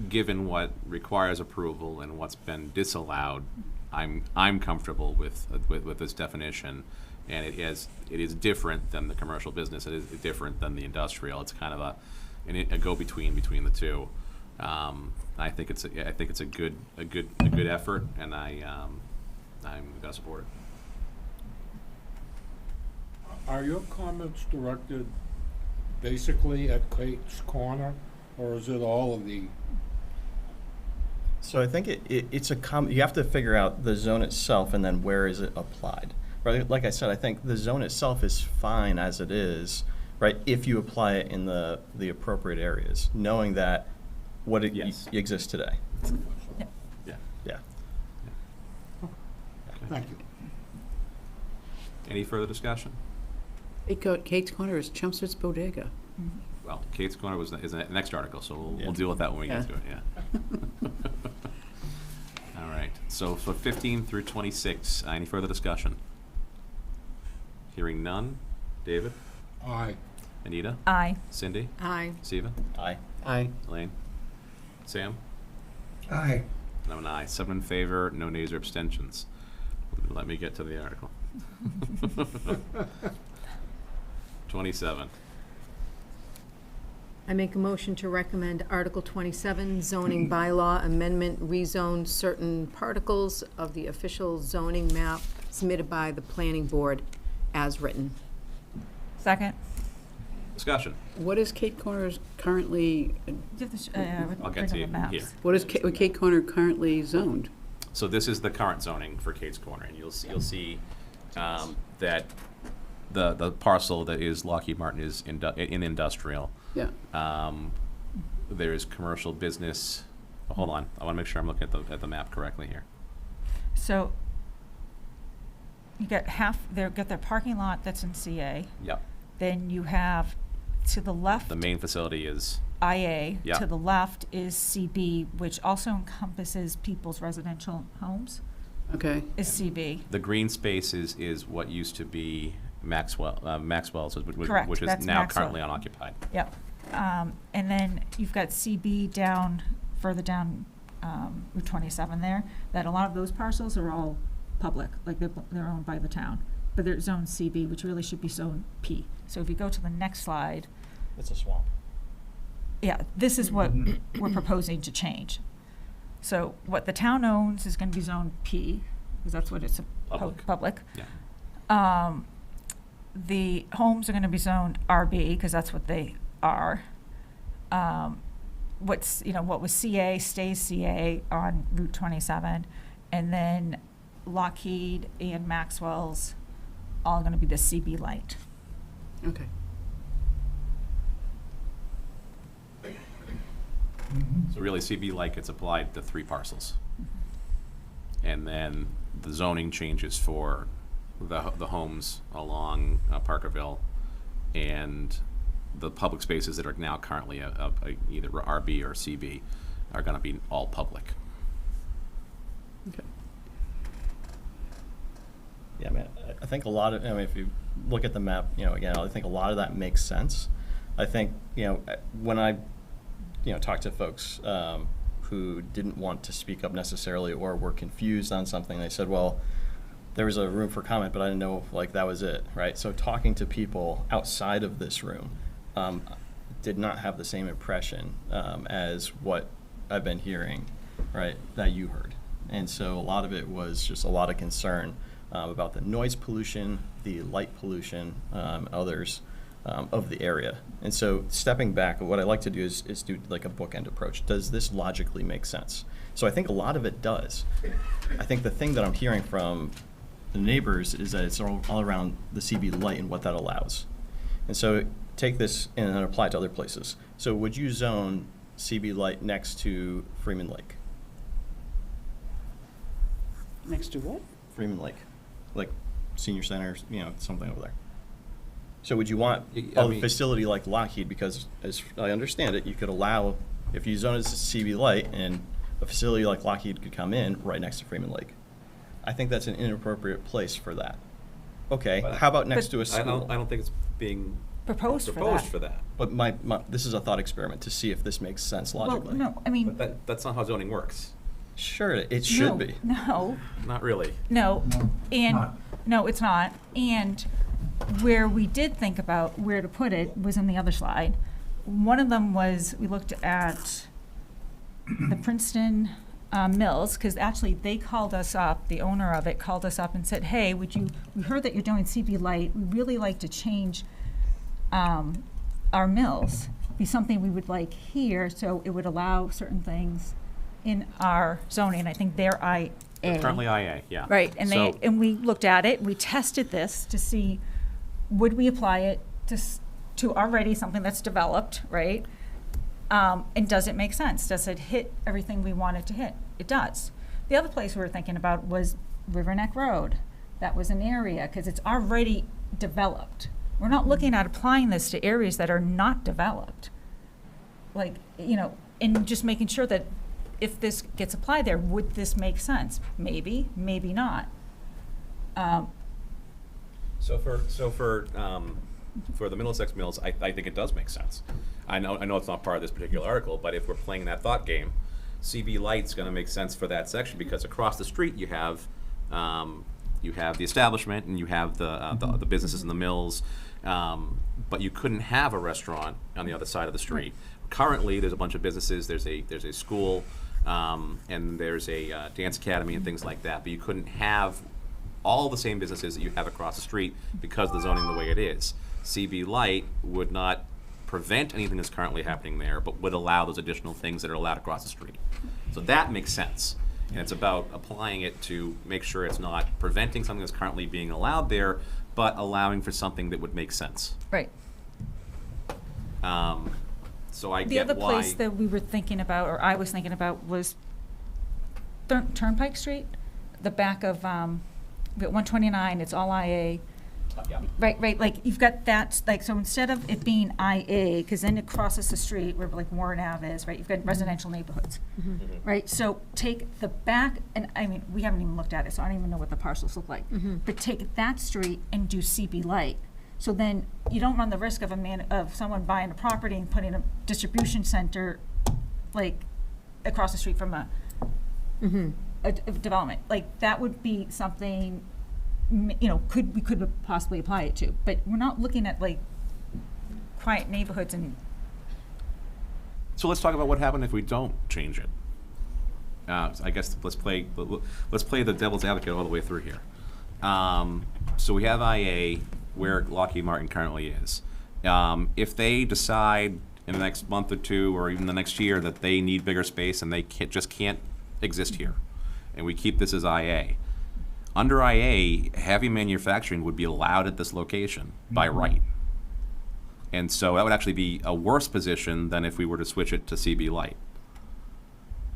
given what requires approval and what's been disallowed, I'm comfortable with this definition, and it is different than the commercial business. It is different than the industrial. It's kind of a go between the two. I think it's a good effort, and I'm gonna support it. Are your comments directed basically at Kate's Corner, or is it all of the? So I think it's you have to figure out the zone itself and then where is it applied. Right? Like I said, I think the zone itself is fine as it is, right? If you apply it in the appropriate areas, knowing that Yes. exists today. Yeah. Yeah. Thank you. Any further discussion? Kate's Corner is Chelmsford's Bodega. Well, Kate's Corner is the next article, so we'll Yeah. deal with that when we get to it, yeah. All right, so for 15 through 26, any further discussion? Hearing none. David? Aye. Anita? Aye. Cindy? Aye. Stephen? Aye. Aye. Elaine? Sam? Aye. And I'm an aye. 7 in favor, no nays or abstentions. Let me get to the article. 27. I make a motion to recommend Article 27, zoning bylaw amendment, rezone certain particles of the official zoning map submitted by the planning board as written. Second. Discussion. What is Kate Corner currently, I'll get to you here. what is Kate Corner currently zoned? So this is the current zoning for Kate's Corner, and you'll see that the parcel that is Lockheed Martin is in industrial. Yeah. There's commercial business. Hold on, I want to make sure I'm looking at the map correctly here. So you got they've got their parking lot that's in CA. Yep. Then you have to the left, The main facility is, IA. Yeah. To the left is CB, which also encompasses people's residential homes, Okay. is CB. the green space is what used to be Maxwell's, Correct, which is that's now Maxwell. currently unoccupied. Yep. And then you've got CB down, further down Route 27 there, that a lot of those parcels are all public, like they're owned by the town. But they're zone CB, which really should be zone P. So if you go to the next slide, It's a swamp. yeah, this is what we're proposing to change. So what the town owns is gonna be zone P, because that's what it's, public. Yeah. The homes are gonna be zoned RB, because that's what they are. What was CA stays CA on Route 27, and then Lockheed and Maxwell's all gonna be the CB light. Okay. So really, CB like it's applied to 3 parcels. And then the zoning changes for the homes along Parkerville and the public spaces that are now currently either RB or CB are going to be all public. Okay. Yeah, I mean, I think a lot of, I mean, if you look at the map, again, I think a lot of that makes sense. I think, when I, talk to folks who didn't want to speak up necessarily or were confused on something, they said, well, there was a room for comment, but I didn't know, that was it, right? So talking to people outside of this room did not have the same impression as what I've been hearing, right, that you heard. And so a lot of it was just a lot of concern about the noise pollution, the light pollution, others of the area. And so stepping back, what I like to do is do like a bookend approach. Does this logically make sense? So I think a lot of it does. I think the thing that I'm hearing from the neighbors is that it's all around the CB light and what that allows. And so take this and then apply it to other places. So would you zone CB light next to Freeman Lake? Next to what? Freeman Lake, like senior centers, something over there. So would you want I a mean- facility like Lockheed, because as I understand it, you could allow, if you zone it as a CB light, and a facility like Lockheed could come in right next to Freeman Lake. I think that's an inappropriate place for that. Okay, But- how about next to a I school? don't think it's being Proposed for that. But this is a thought experiment to see if this makes sense Well, logically. no, I mean, But that's not how zoning works. Sure, it should no, be. No, Not really. no, and, not. no, it's not. And where we did think about where to put it was in the other slide. One of them was, we looked at the Princeton Mills, because actually they called us up, the owner of it called us up and said, hey, we heard that you're doing CB Light, we'd really like to change our mills, be something we would like here, so it would allow certain things in our zoning. I think they're IA. Currently IA, yeah. Right, and So- and we looked at it, we tested this to see, would we apply it to already something that's developed, right? And does it make sense? Does it hit everything we want it to hit? It does. The other place we were thinking about was River Neck Road. That was an area, because it's already developed. We're not looking at applying this to areas that are not developed. And just making sure that if this gets applied there, would this make sense? Maybe, maybe not. So for the Middlesex Mills, I think it does make sense. I know it's not part of this particular article, but if we're playing that thought game, CB Light's going to make sense for that section, because across the street you have the establishment and you have the businesses and the mills, but you couldn't have a restaurant on the other side of the street. Currently, there's a bunch of businesses. There's a school, and there's a dance academy and things like that. But you couldn't have all the same businesses that you have across the street because of the zoning the way it is. CB Light would not prevent anything that's currently happening there, but would allow those additional things that are allowed across the street. So that makes sense. And it's about applying it to make sure it's not preventing something that's currently being allowed there, but allowing for something that would make sense. Right. So I The get other why. place that we were thinking about, or I was thinking about, was Turnpike Street, the back of, we got 129, it's all IA. Yeah. Right, like, you've got that, like, so instead of it being IA, because then it crosses the street where, like, Warren Ave is, right, you've got residential neighborhoods, right? So take the back, and, I mean, we haven't even looked at it, so I don't even know what the parcels look like. But take that street and do CB Light. So then you don't run the risk of someone buying a property and putting a distribution center, like, across the street from a development. Like, that would be something, you know, we could possibly apply it to. But we're not looking at, like, quiet neighborhoods and, So let's talk about what happened if we don't change it. I guess let's play the devil's advocate all the way through here. So we have IA where Lockheed Martin currently is. If they decide in the next month or two, or even the next year, that they need bigger space and they just can't exist here, and we keep this as IA, under IA, heavy manufacturing would be allowed at this location by right. And so that would actually be a worse position than if we were to switch it to CB Light.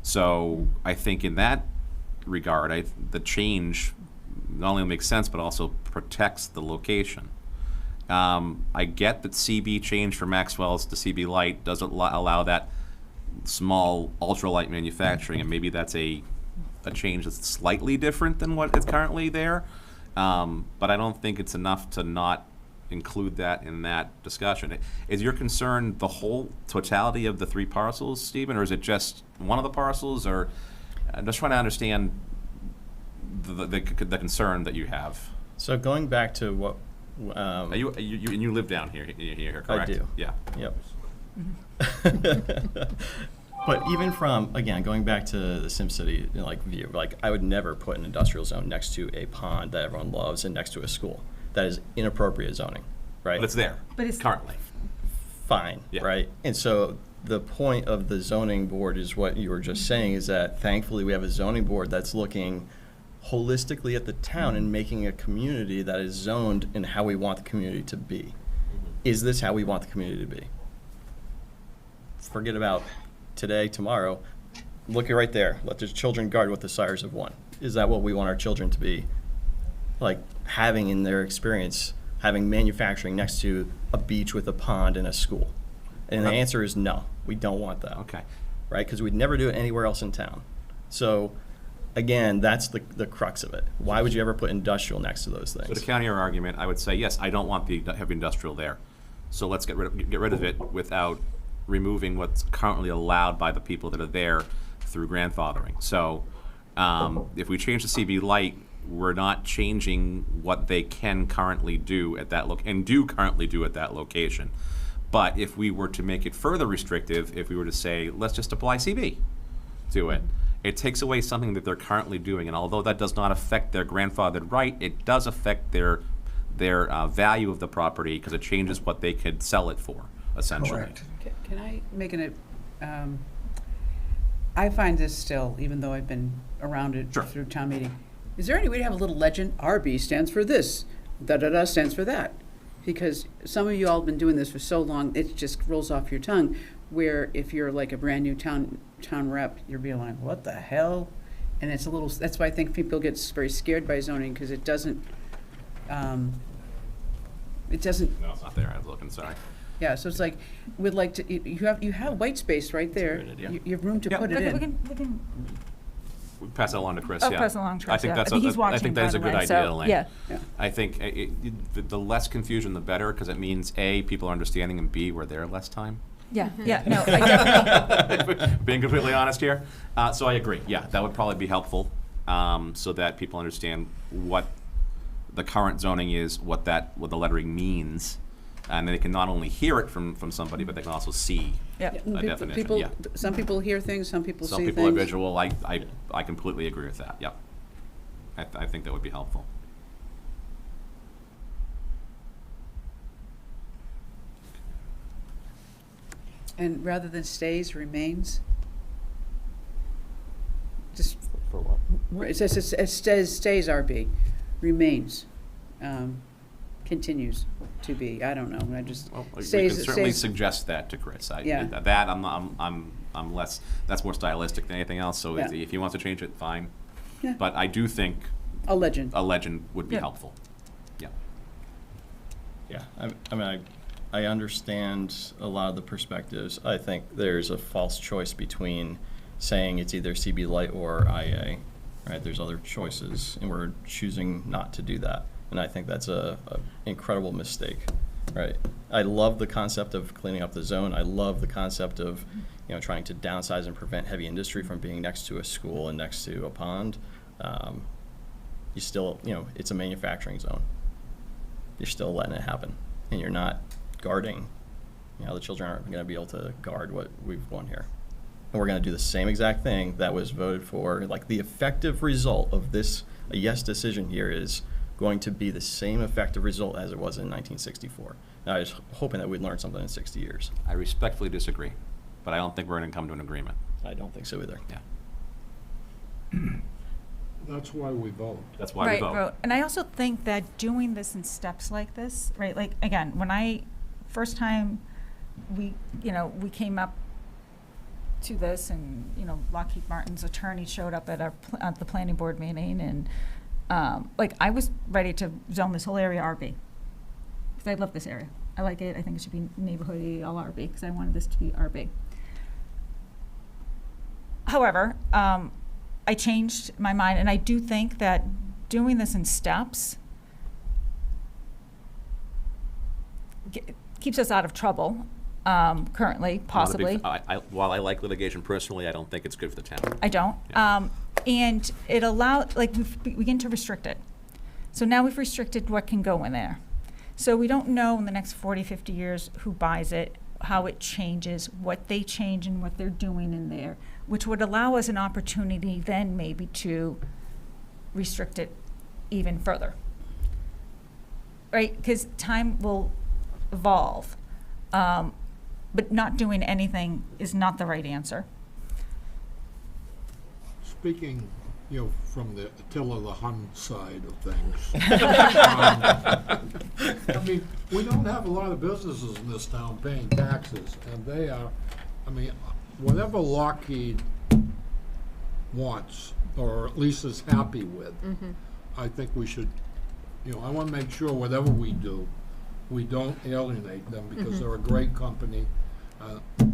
So I think in that regard, the change not only makes sense, but also protects the location. I get that CB change from Maxwell's to CB Light doesn't allow that small ultralight manufacturing, and maybe that's a change that's slightly different than what is currently there. But I don't think it's enough to not include that in that discussion. Is your concern the whole totality of the 3 parcels, Stephen, or is it just one of the parcels? Or I'm just trying to understand the concern that you have. So going back to what, You live down here, correct? I do. Yeah. Yep. But even from, again, going back to the SimCity, you know, like view, like I would never put an industrial zone next to a pond that everyone loves and next to a school. That is inappropriate zoning, right? But it's there. But it's- currently. Fine, Yeah. right? And so the point of the zoning board is what you were just saying, is that thankfully we have a zoning board that's looking holistically at the town and making a community that is zoned in how we want the community to be. Is this how we want the community to be? Forget about today, tomorrow. Look at right there. Let the children guard what the sires have won. Is that what we want our children to be, like, having in their experience, having manufacturing next to a beach with a pond and a school? And the answer is no, we don't want that. Okay. Right? Because we'd never do it anywhere else in town. So, again, that's the crux of it. Why would you ever put industrial next to those So things? to counter your argument, I would say, yes, I don't want the heavy industrial there. So let's get rid of it without removing what's currently allowed by the people that are there through grandfathering. So if we change the CB Light, we're not changing what they can currently do at that currently do at that location. But if we were to make it further restrictive, if we were to say, let's just apply CB to it, it takes away something that they're currently doing. And although that does not affect their grandfathered right, it does affect their value of the property, because it changes what they could sell it for, essentially. Correct. Can I make I find this still, even though I've been around it Sure. through town meeting, is there any way to have a little legend, RB stands for this, da-da-da stands for that? Because some of you all have been doing this for so long, it just rolls off your tongue, where if you're like a brand-new town rep, you're being like, what the hell? And it's a little, that's why I think people get very scared by zoning, because it doesn't, No, it's not there. I was looking, sorry. yeah, so it's like, we'd like to, you have white space right there. Yeah. You have room to Yeah. put it we in. can, We pass it along to Chris, I'll yeah. pass it along to Chris, I think yeah. that's I think he's I watching, think that is by a the good way, idea, so, Elaine. yeah. Yeah. I think the less confusion, the better, because it means, A, people are understanding, and B, we're there less time. Yeah, no, I definitely, Being completely honest here. So I agree, yeah, that would probably be helpful, so that people understand what the current zoning is, what the lettering means, and then they can not only hear it from somebody, but they can also see yeah. a definition, yeah. Some people hear things, some people see Some things. people are visual, I completely agree with that, yep. I think that would be helpful. And rather than stays, remains? Just, For what? it says, it stays RB, remains. continues to be. I don't know, I just, Well, we can stays, certainly stays, suggest that to Chris. Yeah. That, I'm less, that's more stylistic than anything else, so Yeah. if he wants to change it, fine. Yeah. But I do think a legend. a legend would be Yeah. helpful. Yeah. Yeah, I mean, I understand a lot of the perspectives. I think there's a false choice between saying it's either CB Light or IA, right? There's other choices, and we're choosing not to do that. And I think that's a incredible mistake, right? I love the concept of cleaning up the zone. I love the concept of, trying to downsize and prevent heavy industry from being next to a school and next to a pond. You still, it's a manufacturing zone. You're still letting it happen, and you're not guarding. The children aren't going to be able to guard what we've won here. And we're going to do the same exact thing that was voted for. Like, the effective result of this, a yes decision here, is going to be the same effective result as it was in 1964. And I was hoping that we'd learn something in 60 years. I respectfully disagree, but I don't think we're going to come to an agreement. I don't think so either. Yeah. That's why we vote. That's why we vote. And I also think that doing this in steps like this, right, like, again, when first time we came up to this, and, Lockheed Martin's attorney showed up at the planning board meeting, and, I was ready to zone this whole area RB. Because I love this area. I like it. I think it should be neighborhoody, all RB, because I wanted this to be RB. However, I changed my mind, and I do think that doing this in steps keeps us out of trouble, currently, possibly. While I like litigation personally, I don't think it's good for the town. I don't. Yeah. And it allowed, we begin to restrict it. So now we've restricted what can go in there. So we don't know in the next 40, 50 years who buys it, how it changes, what they change and what they're doing in there, which would allow us an opportunity then maybe to restrict it even further. Right? Because time will evolve. But not doing anything is not the right answer. Speaking, from the Attila the Hun side of things. I mean, we don't have a lot of businesses in this town paying taxes, and they are, whatever Lockheed wants, or at least is happy with, I think we should, I want to make sure whatever we do, we don't alienate them, because they're a great company.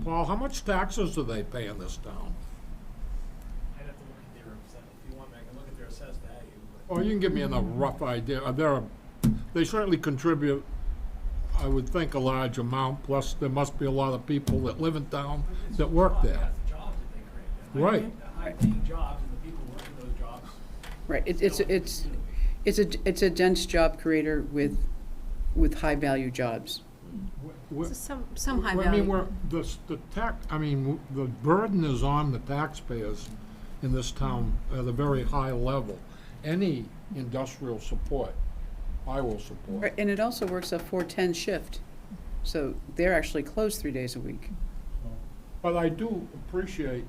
Paul, how much taxes do they pay in this town? I'd have to look at their, if you want, I can look at their assessed value. Or you can give me a rough idea. They certainly contribute, I would think, a large amount, plus there must be a lot of people that live in town that work there. Yeah, it's the jobs that they create. Right. The high-paying jobs and the people working those jobs. Right, it's a dense job creator with high-value jobs. We're- Some high I mean, value. the burden is on the taxpayers in this town at a very high level. Any industrial support, I will support. Right, and it also works a 4-10 shift, so they're actually closed 3 days a week. But I do appreciate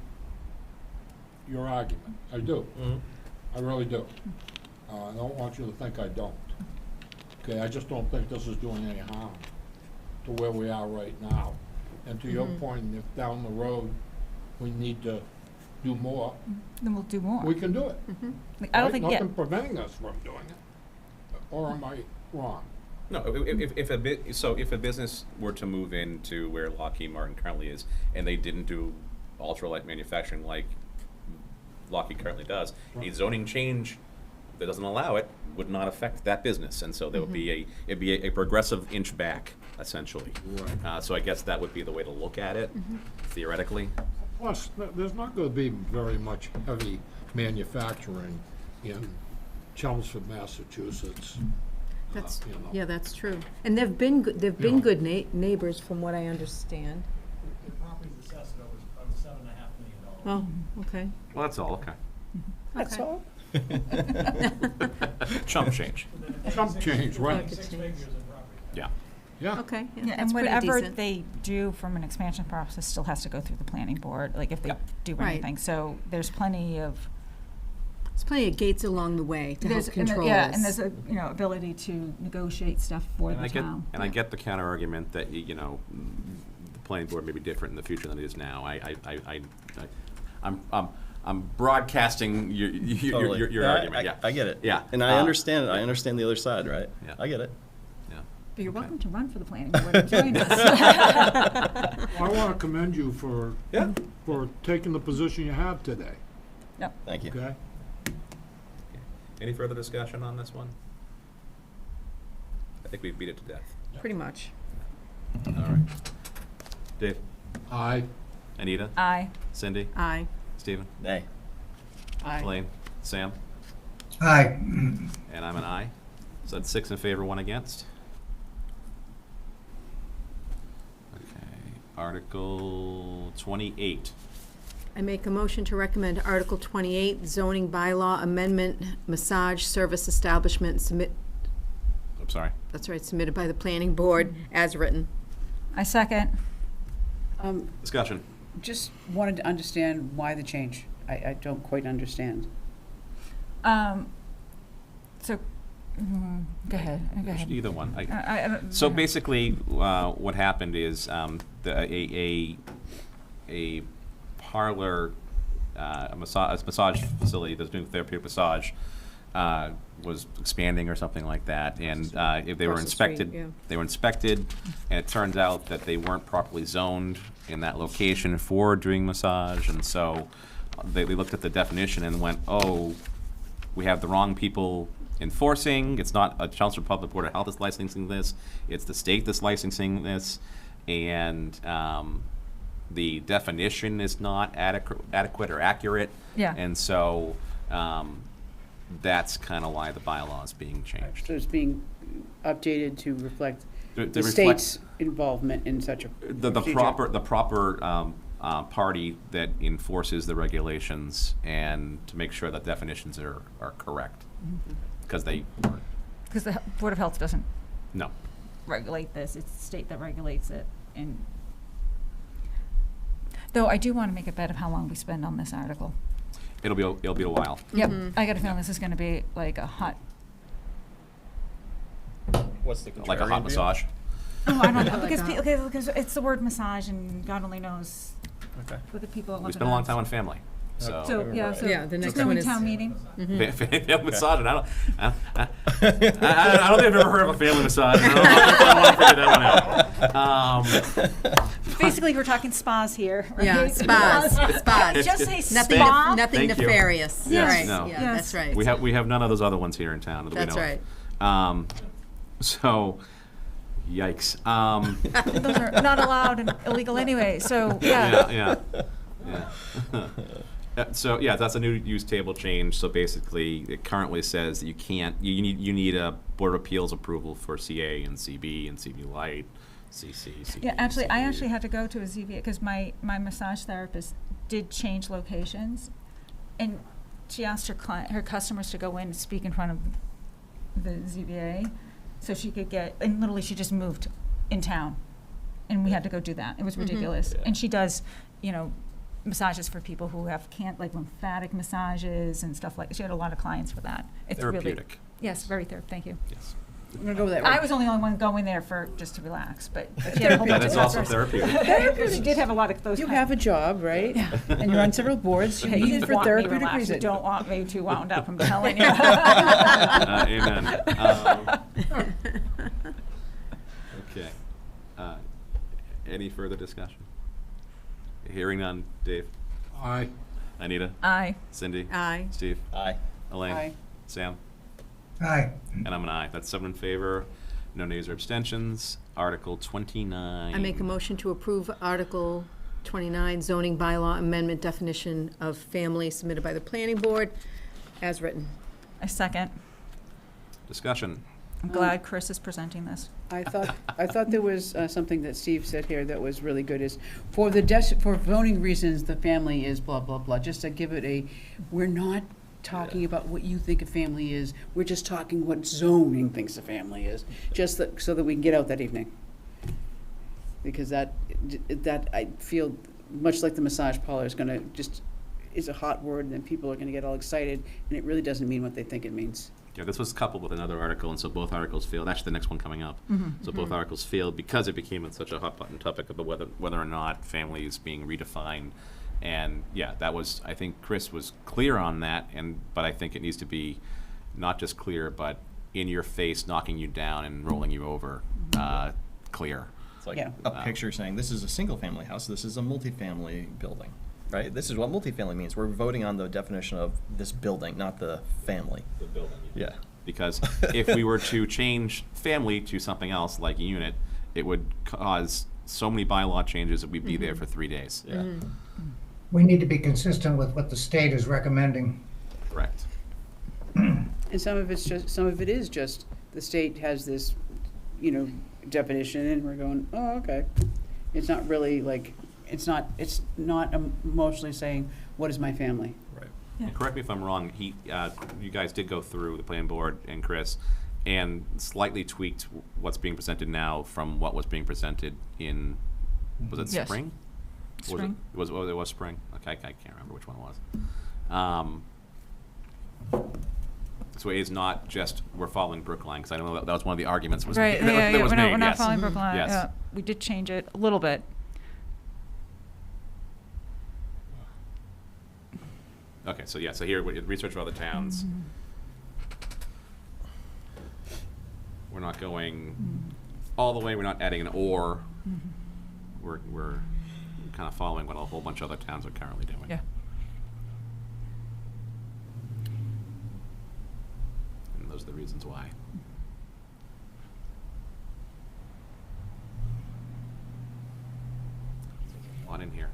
your argument. I do. I really do. I don't want you to think I don't. Okay, I just don't think this is doing any harm to where we are right now. And to your point, if down the road we need to do more, Then we'll do more. we can do it. I don't Right? think, Nothing preventing us from doing it. Or am I wrong? No, if a business were to move into where Lockheed Martin currently is, and they didn't do ultralight manufacturing like Lockheed currently does, a zoning change that doesn't allow it would not affect that business, and so there would be it'd be a progressive inch back, essentially. Right. So I guess that would be the way to look at it, theoretically. Plus, there's not gonna be very much heavy manufacturing in Chelmsford, Massachusetts. That's, you know. yeah, that's true. And they've been You know. good neighbors, from what I understand. The property's assessed at over $7.5 million. Oh, okay. Well, that's all, okay. That's Okay. all? Chump change, Chump change, right? Pocket 6 change. figures in property. yeah. Yeah. Okay, yeah, Yeah, that's and pretty whatever decent. they do from an expansion process still has to go through the planning board, like if they Yep. do Right. anything. So there's plenty of There's plenty of gates along the way to help control this. Yeah, and there's a, ability to negotiate stuff for And the I get, town. and I get the counter argument that, the planning board may be different in the future than it is now. I'm broadcasting Totally. your No, argument, yeah. I get it. Yeah. And I understand it. I understand the other side, right? Yeah. I get it. Yeah. But you're Okay. welcome to run for the planning board and join us. I want to commend you for taking the position you have today, Thank you. okay? Any further discussion on this one? I think we beat it to death. Pretty much. All right. Dave? Aye. Anita? Aye. Cindy? Aye. Stephen? Nay. Aye. Elaine? Sam? Aye. And I'm an aye. So that's 6 in favor, 1 against. Okay. Article 28. I make a motion to recommend Article 28, zoning bylaw amendment, massage service establishment, I'm sorry. that's right, submitted by the planning board as written. I second. Discussion. Just wanted to understand why the change. I don't quite understand. So, go ahead. Go ahead. Either one. So Basically, what happened is a parlor, a massage facility that's doing therapeutic massage was expanding or something like that, and if they were Across the street, inspected, yeah. they were inspected, and it turns out that they weren't properly zoned in that location for doing massage, and so they looked at the definition and went, oh, we have the wrong people enforcing. It's not a Chelmsford Public Board of Health that's licensing this. It's the state that's licensing this, and the definition is not adequate or accurate. Yeah. And so that's kind of why the bylaw is being changed. So it's being updated to reflect To the reflect state's involvement in such a the procedure. proper party that enforces the regulations and to make sure that definitions are correct. Because they weren't. Because the Board of Health doesn't No. regulate this, it's the state that regulates it. And though I do want to make a bet of how long we spend on this article. It'll be a while. Yep, I got a feeling this is going to be like a hot. What's the Like a hot massage. Oh, I don't know because it's the word massage, and God only knows Okay. what the people. We spend a long time on family. So, So yeah, so Yeah, the just next knowing one is- town meeting. family massage. And I don't think I've ever heard of a family massage. I don't know if I want to figure that one out. Basically, we're talking spas here. Right? Yeah, spas, spas. Just say Nothing, spa. nothing Thank you. nefarious. Yes. Right, No. yeah, Yes. that's right. We have none of those other ones here in town that That's we know right. of. So, yikes. Those are not allowed and illegal anyway. So yeah. Yeah. So yeah, that's a new use table change. So basically, it currently says that you can't. You need a Board of Appeals approval for CA and CB and CB Light, CC. CB, Yeah, actually, I CB. actually had to go to a ZBA because my massage therapist did change locations, and she asked her customers to go in and speak in front of the ZBA, so she could get. And literally, she just moved in town, and we had to go do that. It was ridiculous. Yeah. And she does, massages for people who have like lymphatic massages and stuff like. She had a lot of clients for that. It's Therapeutic. really yes, very therapeutic. Thank you. Yes. I'm gonna go with that. I was the only one going there for just to relax, but she had a whole That bunch is of also customers. therapeutic. She did have a lot of those. You have a job, right? And you're on several boards. You Hey, need you it for want me therapeutic relaxed. reasons. You don't want me too wound up, I'm telling you. Amen. Okay. Any further discussion? Hearing none. Dave, Aye. Anita, Aye. Cindy, Aye. Steve, Aye. Elaine, Aye. Sam, Aye. and I'm an aye. That's 7 in favor, no nays or abstentions. Article 29. I make a motion to approve Article 29, zoning bylaw amendment definition of family submitted by the planning board as written. I second. Discussion. I'm glad Chris is presenting this. I thought there was something that Steve said here that was really good, is for voting reasons, the family is blah, blah, blah, just to give it we're not talking about what you think a family is, we're just talking what zoning thinks a family is, just so that we can get out that evening. Because that I feel, much like the massage parlor, is gonna just is a hot word, and then people are gonna get all excited, and it really doesn't mean what they think it means. Yeah, this was coupled with another article, and so both articles failed. Actually, the next one coming up. So both articles failed because it became such a hot button topic about whether or not family is being redefined. And yeah, that was, I think Chris was clear on that, but I think it needs to be not just clear, but in your face, knocking you down and rolling you over, clear. It's like Yeah. a picture saying, this is a single-family house, this is a multifamily building, right? This is what multifamily means. We're voting on the definition of this building, not the family. The building. Yeah. Because if we were to change family to something else like a unit, it would cause so many bylaw changes that we'd be there for 3 days. Yeah. We need to be consistent with what the state is recommending. Correct. And some of it is just, the state has this, definition, and we're going, oh, okay. It's not really like, it's not emotionally saying, what is my family? Right. And correct me if I'm wrong, you guys did go through, the planning board and Chris, and slightly tweaked what's being presented now from what was being presented in, was it Yes. spring? Spring. It was spring? Okay, I can't remember which one it was. So it is not just, we're following Brookline, because I know that was one of the arguments that was Right, made, that was made, we're not yes. following Brookline. Yes. Yeah, we did change it a little bit. Okay, so yeah, so here, research of other towns. We're not going all the way, we're not adding an or. We're kind of following what a whole bunch of other towns are currently doing. Yeah. And those are the reasons why. A lot in here.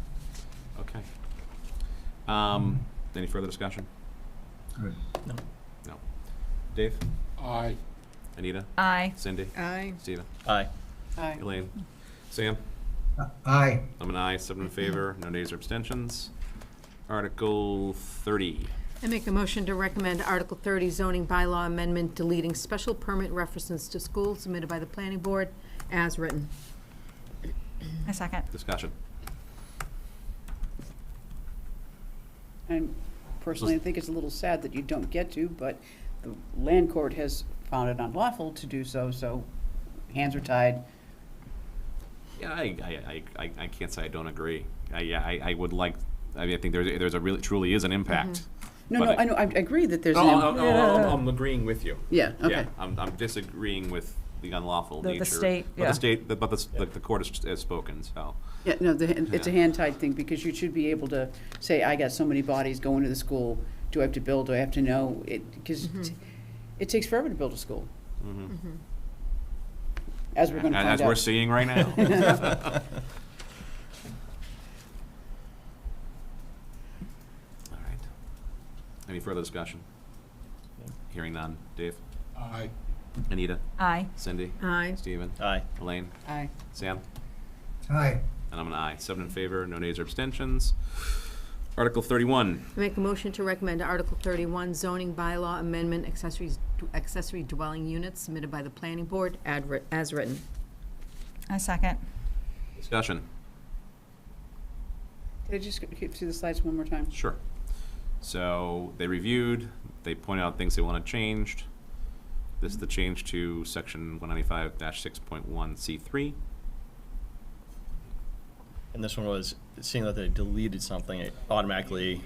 Okay. Any further discussion? Good. No. No. Dave? Aye. Anita? Aye. Cindy? Aye. Stephen? Aye. Aye. Elaine? Sam? Aye. I'm an aye, 7 in favor, no nays or abstentions. Article 30. I make a motion to recommend Article 30 zoning bylaw amendment deleting special permit references to schools submitted by the planning board as written. A second. Discussion. And personally, I think it's a little sad that you don't get to, but the land court has found it unlawful to do so, so hands are tied. Yeah, I can't say I don't agree. I would like, I mean, I think there's a really, truly is an impact. No, But I know, I agree that there's No, an, I'm agreeing with you. yeah, okay. Yeah, I'm disagreeing with the unlawful The nature. state, But yeah. the state, but the court has spoken, so. Yeah, no, it's a hand-tied thing, because you should be able to say, I got so many bodies going to the school, do I have to build, do I have to know? Because it takes forever to build a school, as we're gonna find out. As we're seeing right now. All right. Any further discussion? Hearing none. Dave? Aye. Anita? Aye. Cindy? Aye. Stephen? Aye. Elaine? Aye. Sam? Aye. And I'm an aye. 7 in favor, no nays or abstentions. Article 31. I make a motion to recommend Article 31 zoning bylaw amendment accessory dwelling units submitted by the planning board as written. A second. Discussion. Could I just keep through the slides one more time? Sure. So they reviewed, they pointed out things they want changed. This is the change to section 195-6.1C3. And this one was, seeing that they deleted something, it automatically,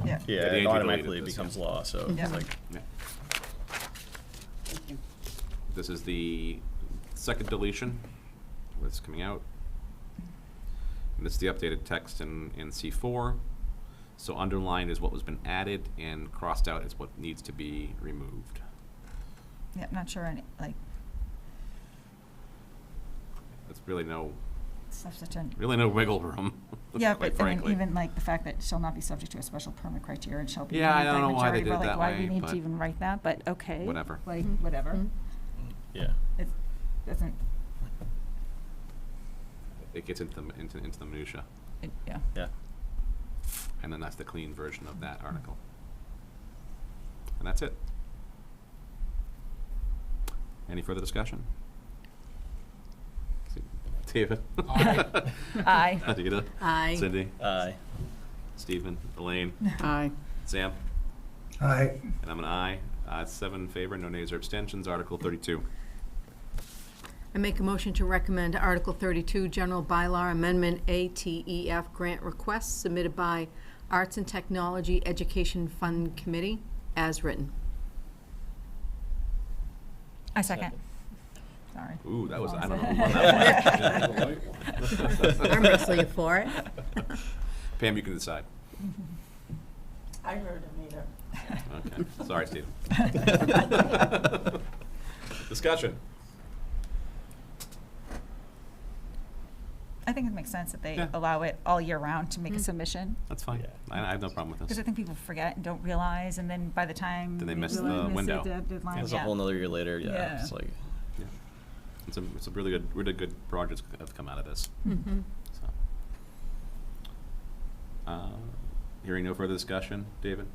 Yeah. they it deleted automatically this, becomes yeah. law, so Yeah. it's like, Yeah. Thank you. This is the second deletion, what's coming out. And this is the updated text in C4. So underlined is what was been added, and crossed out is what needs to be removed. Yeah, not sure any, like, That's really no substitute. wiggle room. Yeah, quite but I mean, frankly. even like the fact that shall not be subject to a special permit criteria and shall be. Yeah, I reviewed by don't know why they majority, did we're it like, that why way, we need but to even write that, but okay. Whatever. Like, whatever. yeah. It doesn't, It gets into the minutia, yeah. Yeah. and then that's the clean version of that article. And that's it. Any further discussion? David? Aye. Anita? Aye. Cindy? Aye. Stephen, Elaine, Aye. Sam, Aye. and I'm an aye. 7 in favor, no nays or abstentions. Article 32. I make a motion to recommend Article 32, General Bylaw Amendment ATEF Grant Request submitted by Arts and Technology Education Fund Committee, as written. I second. Sorry. Ooh, that was, I don't know who won that one. I'm wrestling for it. Pam, you can decide. I heard him either. Okay, sorry, Stephen. Discussion. I think it makes sense that they Yeah. allow it all year round to make a submission, That's fine. I have no problem with because this. I think people forget and don't realize, and then by the time. Then they miss miss the window. deadline, It's yeah. a whole nother year later, yeah, Yeah. it's like, Yeah. It's a really good projects have come out of this. Mhm. So. Hearing no further discussion, David,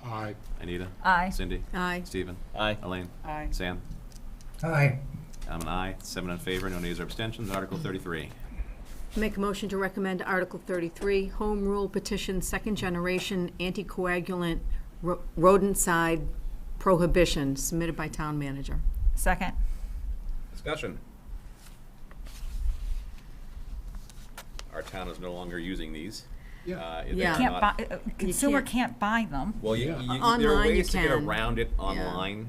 Aye. Anita, Aye. Cindy, Aye. Stephen, aye. Elaine, Aye. Sam, Aye. I'm an aye. 7 in favor, no nays or abstentions. Article 33. Make a motion to recommend Article 33, Home Rule Petition, Second Generation Anticoagulant Rodenticide Prohibition, submitted by Town Manager. Second. Discussion. Our town is no longer using these. Yeah. They're Yeah. Can't not- buy, consumer can't- can't buy them. Well, Yeah. there Online are you ways to get can. around it online,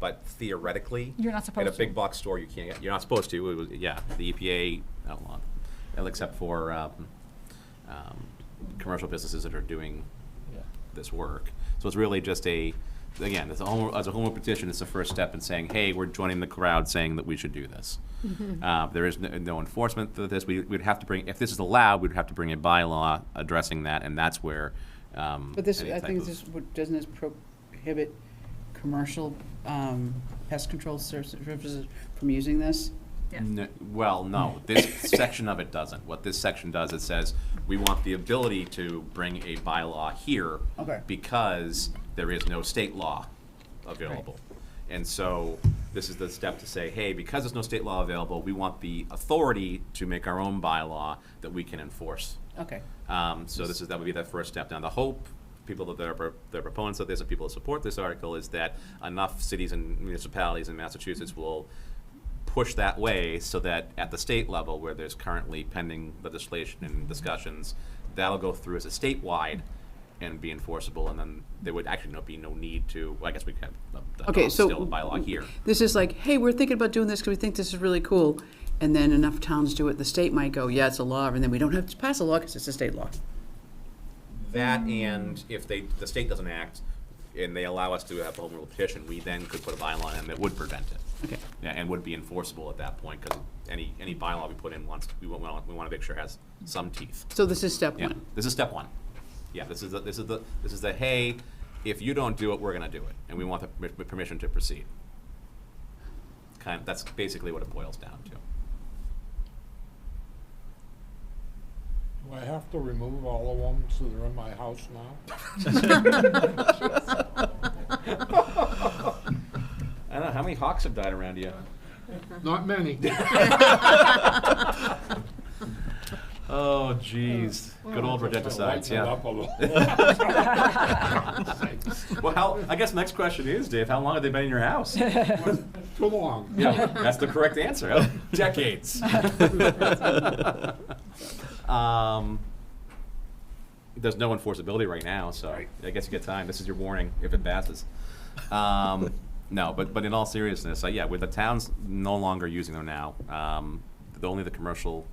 but theoretically, You're not at supposed a to. big box store, you can't. You're not supposed to. It was, yeah, the EPA outlawed, except for commercial businesses that are doing this work. So it's really just again, as a home petition, it's the first step in saying, hey, we're joining the crowd saying that we should do this. There is no enforcement for this. We'd have to bring, if this is allowed, we'd have to bring a bylaw addressing that, and that's where. But this, any I type think of- this, doesn't this prohibit commercial pest control services from using this? Yeah. Well, no, this section of it doesn't. What this section does, it says, we want the ability to bring a bylaw here. Okay. Because there is no state law available. And so, this is the step to say, hey, because there's no state law available, we want the authority to make our own bylaw that we can enforce. Okay. So that would be that first step. Now, the hope, people that are the proponents of this and people that support this article, is that enough cities and municipalities in Massachusetts will push that way so that at the state level, where there's currently pending legislation and discussions, that'll go through as a statewide and be enforceable, and then there would actually be no need to, well, I guess we could have Okay, so still a bylaw here. This is like, hey, we're thinking about doing this because we think this is really cool, and then enough towns do it, the state might go, yeah, it's a law, and then we don't have to pass a law because it's a state law. That, and if the state doesn't act and they allow us to have a home rule petition, we then could put a bylaw in that would prevent it. Okay. Yeah, and would be enforceable at that point, because any bylaw we put in we want to make sure it has some teeth. So this is step Yeah, one. this is step one. Yeah, this is the hey, if you don't do it, we're gonna do it, and we want the permission to proceed. That's basically what it boils down to. Do I have to remove all of them so they're in my house now? I don't know, how many hawks have died around you? Not many. Oh, jeez. Good old rodenticides, yeah. Up a little. Well, I guess next question is, Dave, how long have they been in your house? Too long. Yeah, that's the correct answer. Decades. There's no enforceability right now, so I guess you get time. This is your warning if it passes. No, but in all seriousness, yeah, with the towns no longer using them now, only the commercial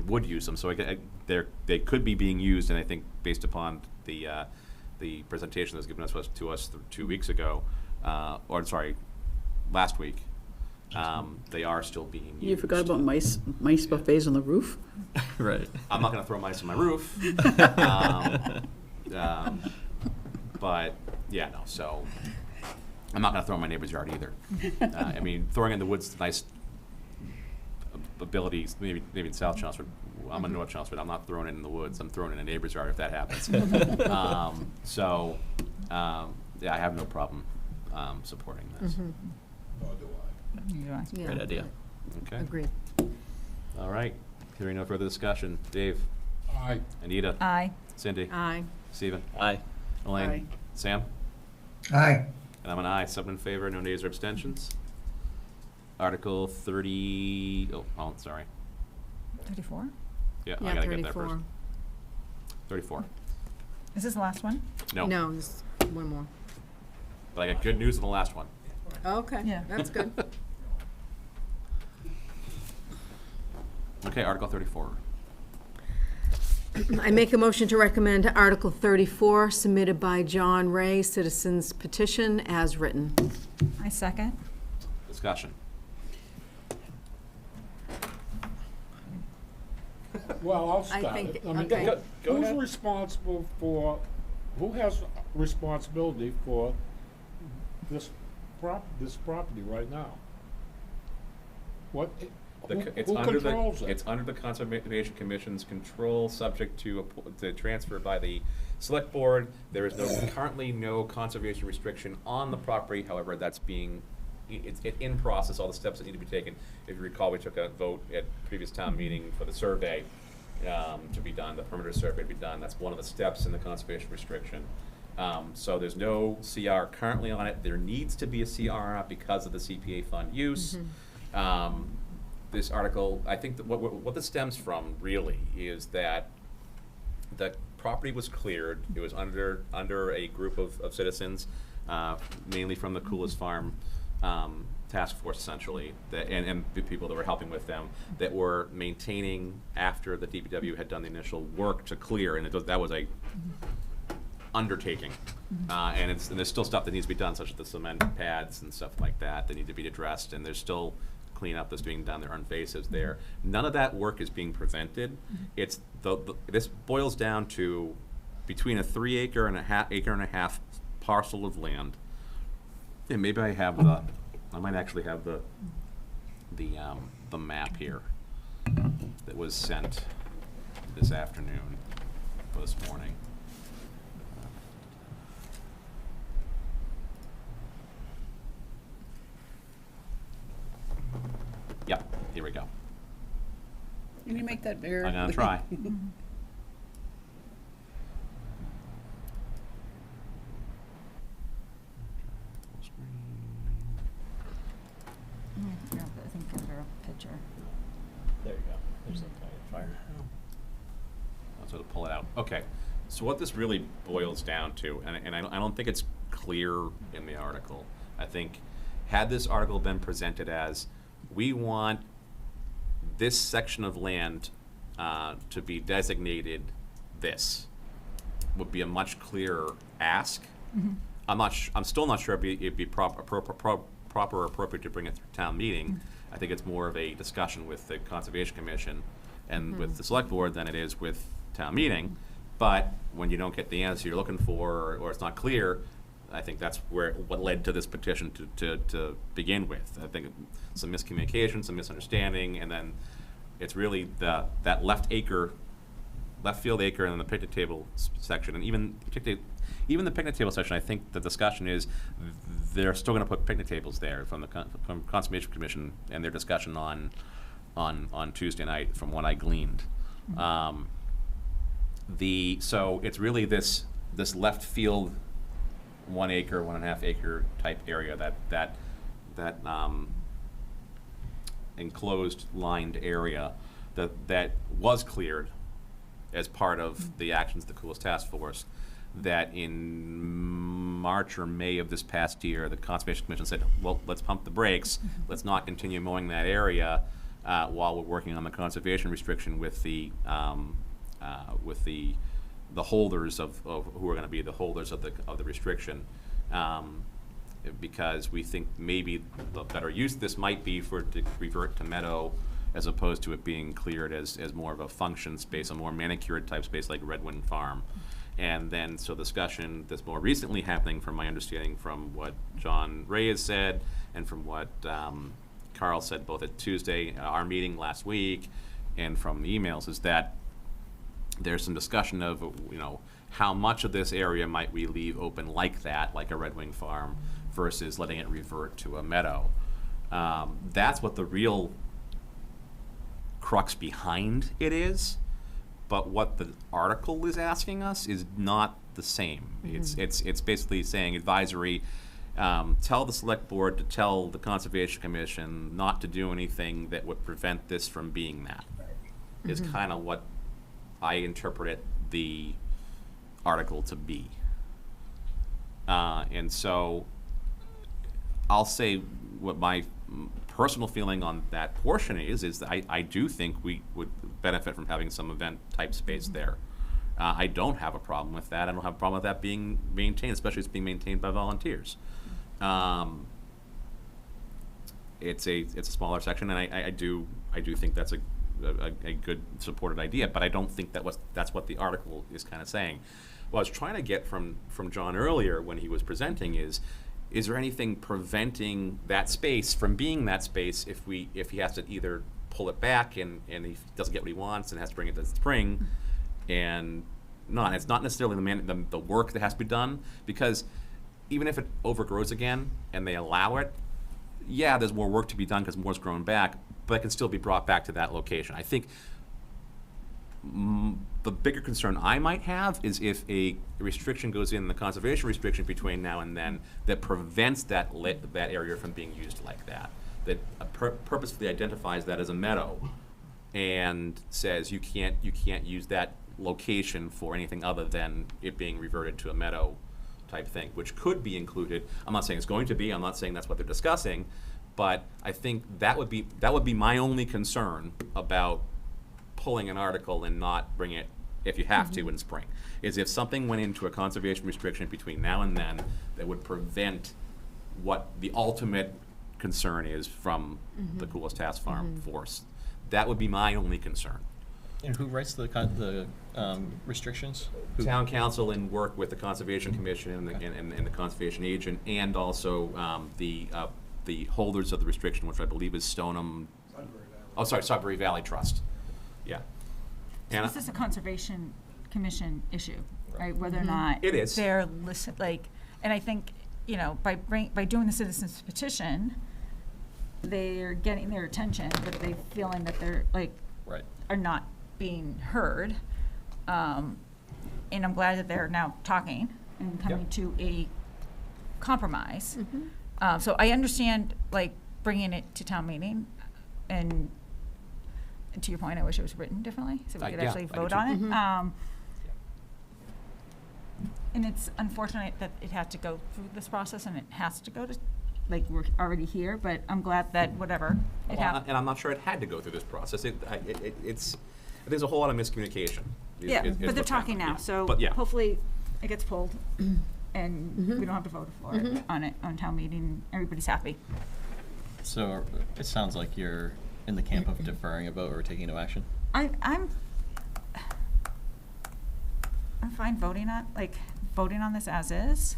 would use them. So they could be being used, and I think based upon the presentation that was given to us 2 weeks ago, last week, they are still being used. You forgot about mice buffets on the roof? Right. I'm not going to throw mice on my roof. But, yeah, no, so I'm not going to throw in my neighbor's yard either. I mean, throwing in the woods is nice abilities, maybe in South Chelmsford. I'm in North Chelmsford. I'm not throwing it in the woods. I'm throwing it in a neighbor's yard if that happens. Yeah, I have no problem supporting this. Nor do I. Yeah. Great idea. Okay. Agreed. All right. Hearing no further discussion. Dave, Aye. Anita? Aye. Cindy? Aye. Stephen? Aye. Elaine? Aye. Sam? Aye. And I'm an aye, 7 in favor, no nays or abstentions. Article 30, oh, sorry. 34? Yeah, I Yeah, gotta get there 34. first. 34. Is this the last one? No, No, there's one more. but I got good news on the last one. Okay, Yeah. that's good. Okay, Article 34. I make a motion to recommend Article 34, submitted by John Ray, citizens petition, as written. I second. Discussion. Well, I'll I start think it. that- I mean, okay. who's ahead. responsible for, who has responsibility for this property right now? What, who It's who under controls it? It's under the Conservation Commission's control, subject to transfer by the Select Board. There is currently no conservation restriction on the property, however, that's being, it's in process, all the steps that need to be taken. If you recall, we took a vote at previous town meeting for the survey to be done, the perimeter survey to be done. That's one of the steps in the conservation restriction. So there's no CR currently on it. There needs to be a CR because of the CPA fund use. This article, I think that what this stems from really is that the property was cleared. It was under a group of citizens, mainly from the Coolest Farm task force, essentially, and the people that were helping with them, that were maintaining after the DPW had done the initial work to clear, and that was a undertaking. And there's still stuff that needs to be done, such as the cement pads and stuff like that need to be addressed, and there's still cleanup that's being done. There are invasives there. None of that work is being prevented. It's this boils down to between a 3 acre and a half parcel of land. And maybe I might actually have the map here that was sent this afternoon or this morning. Yep, here we go. Can you make that bigger? I'm gonna try. Yeah, I think give her a picture. There you go. There's the fire. So to pull it out. Okay, so what this really boils down to, and I don't think it's clear in the article. I think had this article been presented as, we want this section of land to be designated this, would be a much clearer ask. I'm still not sure it'd be proper or appropriate to bring it through town meeting. I think it's more of a discussion with the Conservation Commission and with the Select Board than it is with town meeting. But when you don't get the answer you're looking for, or it's not clear, I think that's what led to this petition to begin with. I think some miscommunication, some misunderstanding, and then it's really that left field acre and then the picnic table section, and even the picnic table section. I think the discussion is they're still going to put picnic tables there from Conservation Commission and their discussion on Tuesday night, from what I gleaned. So it's really this left field 1 acre, 1.5 acre type area, that enclosed lined area that was cleared as part of the actions of the Coolest Task Force, that in March or May of this past year, the Conservation Commission said, well, let's pump the brakes, let's not continue mowing that area while we're working on the conservation restriction with the holders of who are going to be the holders of the restriction, because we think maybe the better use of this might be for it to revert to meadow, as opposed to it being cleared as more of a function space, a more manicured type space like Red Wing Farm. And then, so discussion that's more recently happening, from my understanding, from what John Ray has said, and from what Carl said both at Tuesday, our meeting last week, and from the emails, is that there's some discussion of, how much of this area might we leave open like that, like a Red Wing Farm, versus letting it revert to a meadow. That's what the real crux behind it is. but what the article is asking us is not the same. It's basically saying advisory, tell the select board to tell the Conservation Commission not to do anything that would prevent this from being that, is kind of what I interpret the article to be. And so I'll say what my personal feeling on that portion is that I do think we would benefit from having some event type space there. I don't have a problem with that. I don't have a problem with that being maintained, especially if it's being maintained by volunteers. It's a smaller section, and I do think that's a good supported idea, but I don't think that's what the article is kind of saying. What I was trying to get from John earlier when he was presenting is there anything preventing that space from being that space if he has to either pull it back and he doesn't get what he wants and has to bring it to the spring, and it's not necessarily the work that has to be done, because even if it overgrows again and they allow it, yeah, there's more work to be done because more's grown back, but it can still be brought back to that location. I think the bigger concern I might have is if a restriction goes in, the conservation restriction between now and then, that prevents that area from being used like that purposefully identifies that as a meadow and says you can't use that location for anything other than it being reverted to a meadow type thing, which could be included. I'm not saying it's going to be, I'm not saying that's what they're discussing, but I think that would be my only concern about pulling an article and not bring it, if you have to, in spring, is if something went into a conservation restriction between now and then that would prevent what the ultimate concern is from the Coolest Task Farm force. That would be my only concern. And who writes the restrictions? Town council in work with the Conservation Commission and the conservation agent, and also the holders of the restriction, which I believe is Stoneham. Sudbury Valley Trust. Yeah. So And this is a Conservation Commission issue, right? Whether or not It is. they're and I think, by doing the citizens petition, they're getting their attention, but they feeling that they're Right. are not being heard. And I'm glad that they're now talking and coming to a compromise. So I understand, bringing it to town meeting, and to your point, I wish it was written differently, so we could Yeah, actually I do vote too. on it. And it's unfortunate that it had to go through this process, and it has to go to, we're already here, but I'm glad that whatever, it happened. And I'm not sure it had to go through this process. There's a whole lot of miscommunication. Yeah, is but they're what's talking happened, now, yeah. so But yeah. hopefully it gets pulled, and we don't have to vote for it on town meeting. Everybody's happy. So it sounds like you're in the camp of deferring a vote or taking no action? I'm fine voting on this as is.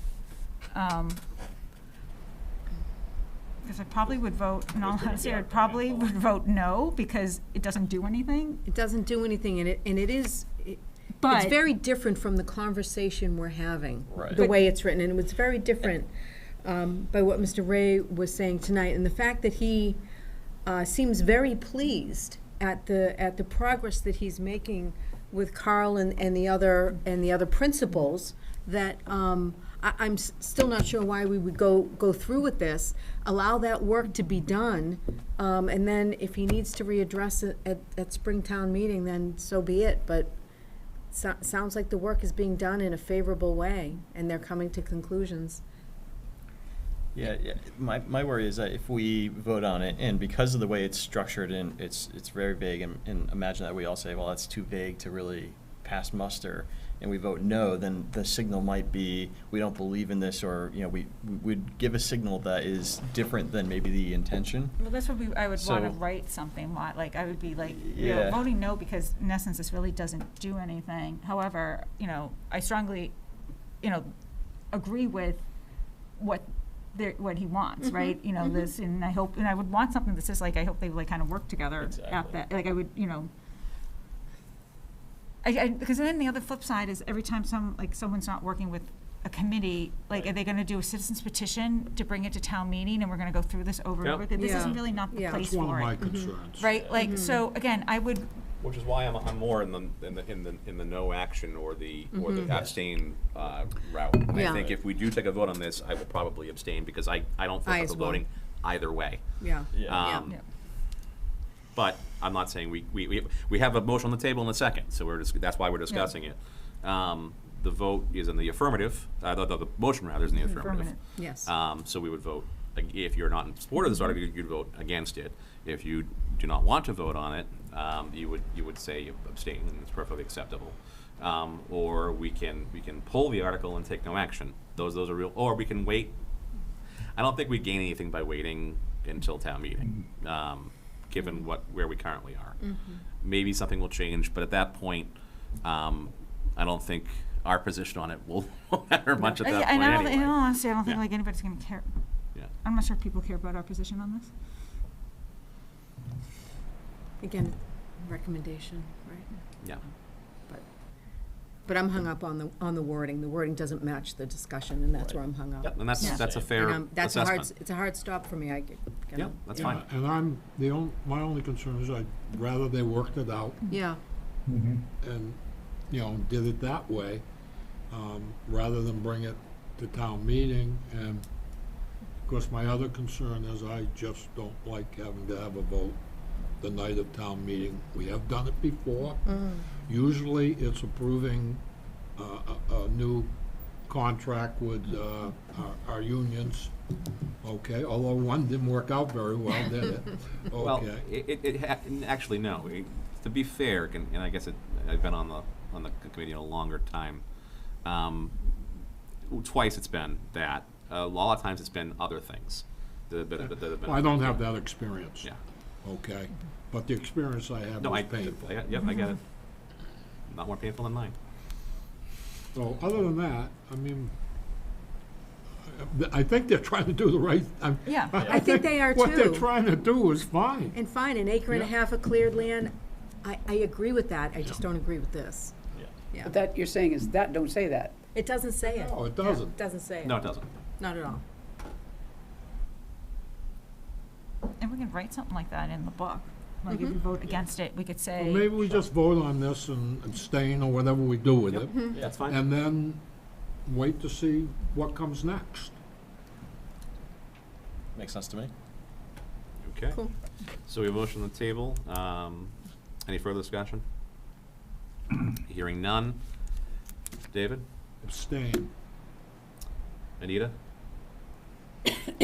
Because I probably would vote, in all honesty, I probably would vote no, because it doesn't do anything. It doesn't do anything, and it's But- very different from the conversation we're having. Right. The way it's written, and it was very different by what Mr. Ray was saying tonight, and the fact that he seems very pleased at the progress that he's making with Carl and the other principals, that I'm still not sure why we would go through with this, allow that work to be done, and then if he needs to readdress it at Springtown meeting, then so be it, but sounds like the work is being done in a favorable way, and they're coming to conclusions. Yeah. My worry is that if we vote on it, and because of the way it's structured and it's very vague, and imagine that we all say, well, that's too vague to really pass muster, and we vote no, then the signal might be we don't believe in this, or we would give a signal that is different than maybe the intention. Well, that's what I would want to So- write something, I would be Yeah. voting no, because in essence, this really doesn't do anything. However, I strongly, agree with what he wants, right? This, and I hope, and I would want something that says, I hope they kind of work together at Exactly. that, I would, because then the other flip side is every time someone's not working with a committee, are they gonna do a citizens petition to bring it to town meeting, and we're gonna go through this over and Yep. over again? This Yeah. isn't really not the Yeah. place That's one of for my it, concerns. right? So, again, I would Which is why I'm more in the no action or the abstain route. Yeah. I think if we do take a vote on this, I will probably abstain because I don't feel I as comfortable well. voting either way. Yeah. Um, Yeah. But I'm not saying we have a motion on the table in a second, so that's why we're discussing it. The vote is in the affirmative, the motion rather is in the affirmative. Yes. So we would vote, if you're not in support of this article, you'd vote against it. If you do not want to vote on it, you would say abstain, and it's perfectly acceptable. Or we can pull the article and take no action. Those are real, or we can wait. I don't think we gain anything by waiting until town meeting, given where we currently are. Maybe something will change, but at that point, I don't think our position on it will matter much at that point And anyway. in all honesty, I don't think Yeah. like anybody's gonna care. Yeah. I'm not sure if people care about our position on this. Again, recommendation, right? Yeah. But I'm hung up on the wording. The wording doesn't match the discussion, and that's where I'm hung up. Yep, and that's Yeah. a fair That's assessment. it's a hard stop for me. Yeah, that's fine. And my only concern is I'd rather they worked it out Yeah. and, did it that way, rather than bring it to town meeting. And of course, my other concern is I just don't like having to have a vote the night of town meeting. We have done it before. Usually, it's approving a new contract with our unions, okay? Although one didn't work out very well, did it? Well, Okay. actually, no. To be fair, and I guess I've been on the committee a longer time. Twice it's been that. A lot of times it's been other things. Well, I don't have that experience. Yeah. Okay? But the experience I have No, was painful. I get it. Not more painful than mine. So, other than that, I mean, I think they're trying to do the right. Yeah. I think they are What they're too. trying to do is fine. And fine, an acre and a Yeah. half of cleared land, I agree with that. I just don't agree with this. Yeah. But that, you're saying is that, don't say that. It doesn't say it. No, it doesn't. It doesn't say it. No, it doesn't. Not at all. And we can write something like that in the book. Like if you vote against it, we could say. Well, maybe we just vote on this and abstain or whatever we do with it. That's fine. And then wait to see what comes next. Makes sense to me. Okay. Cool. So we have a motion on the table. Any further discussion? Hearing none. David? Abstain. Anita?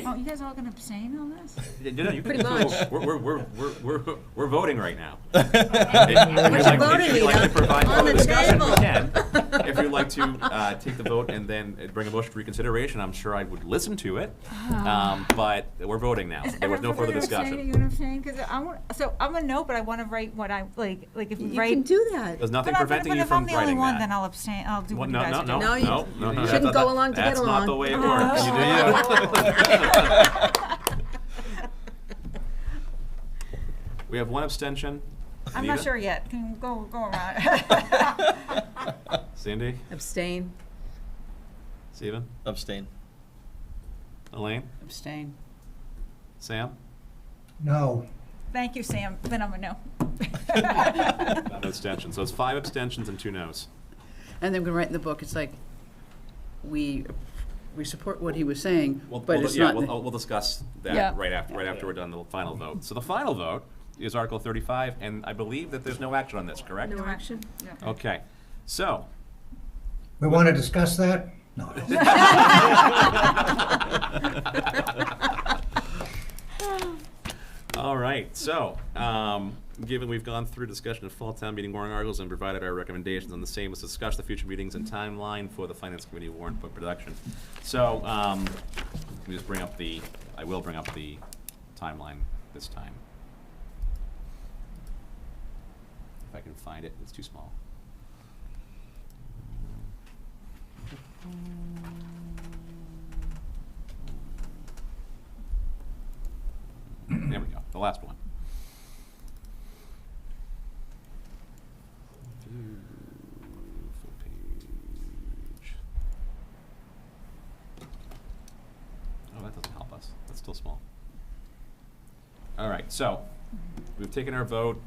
Oh, you guys all gonna abstain on this? Pretty much. We're voting right now. What you voting, Anita? On the table. If you'd like to take the vote and then bring a motion for reconsideration, I'm sure I would listen to it. But we're voting now. There was no further discussion. You gonna abstain? Because I'm a no, but I want to write what I like if we You write. can do that. There's nothing But preventing you if from I'm the only writing one, that. then I'll abstain. I'll do what you No, guys no, are no, doing. No, you no. shouldn't go along to get That's not the along. way it works. You do you. We have one abstention. I'm not Anita? sure yet. Can we go around? Cindy? Abstain. Stephen? Abstain. Elaine? Abstain. Sam? No. Thank you, Sam. Then I'm a no. No abstention. So it's 5 abstentions and 2 noes. And then we can write in the book, it's like, we support what he was saying, but We'll it's not. we'll discuss that Yeah. right after we're done the final vote. So the final vote is Article 35, and I believe that there's no action on this, correct? No action? Okay. So, We want to discuss that? No. all right. So, given we've gone through discussion of fall town meeting warrant articles and provided our recommendations on the same, let's discuss the future meetings and timeline for the Finance Committee warrant book production. So, let me just I will bring up the timeline this time. If I can find it, it's too small. There we go, the last one. Full page. Oh, that doesn't help us. That's still small. All right, so we've taken our vote.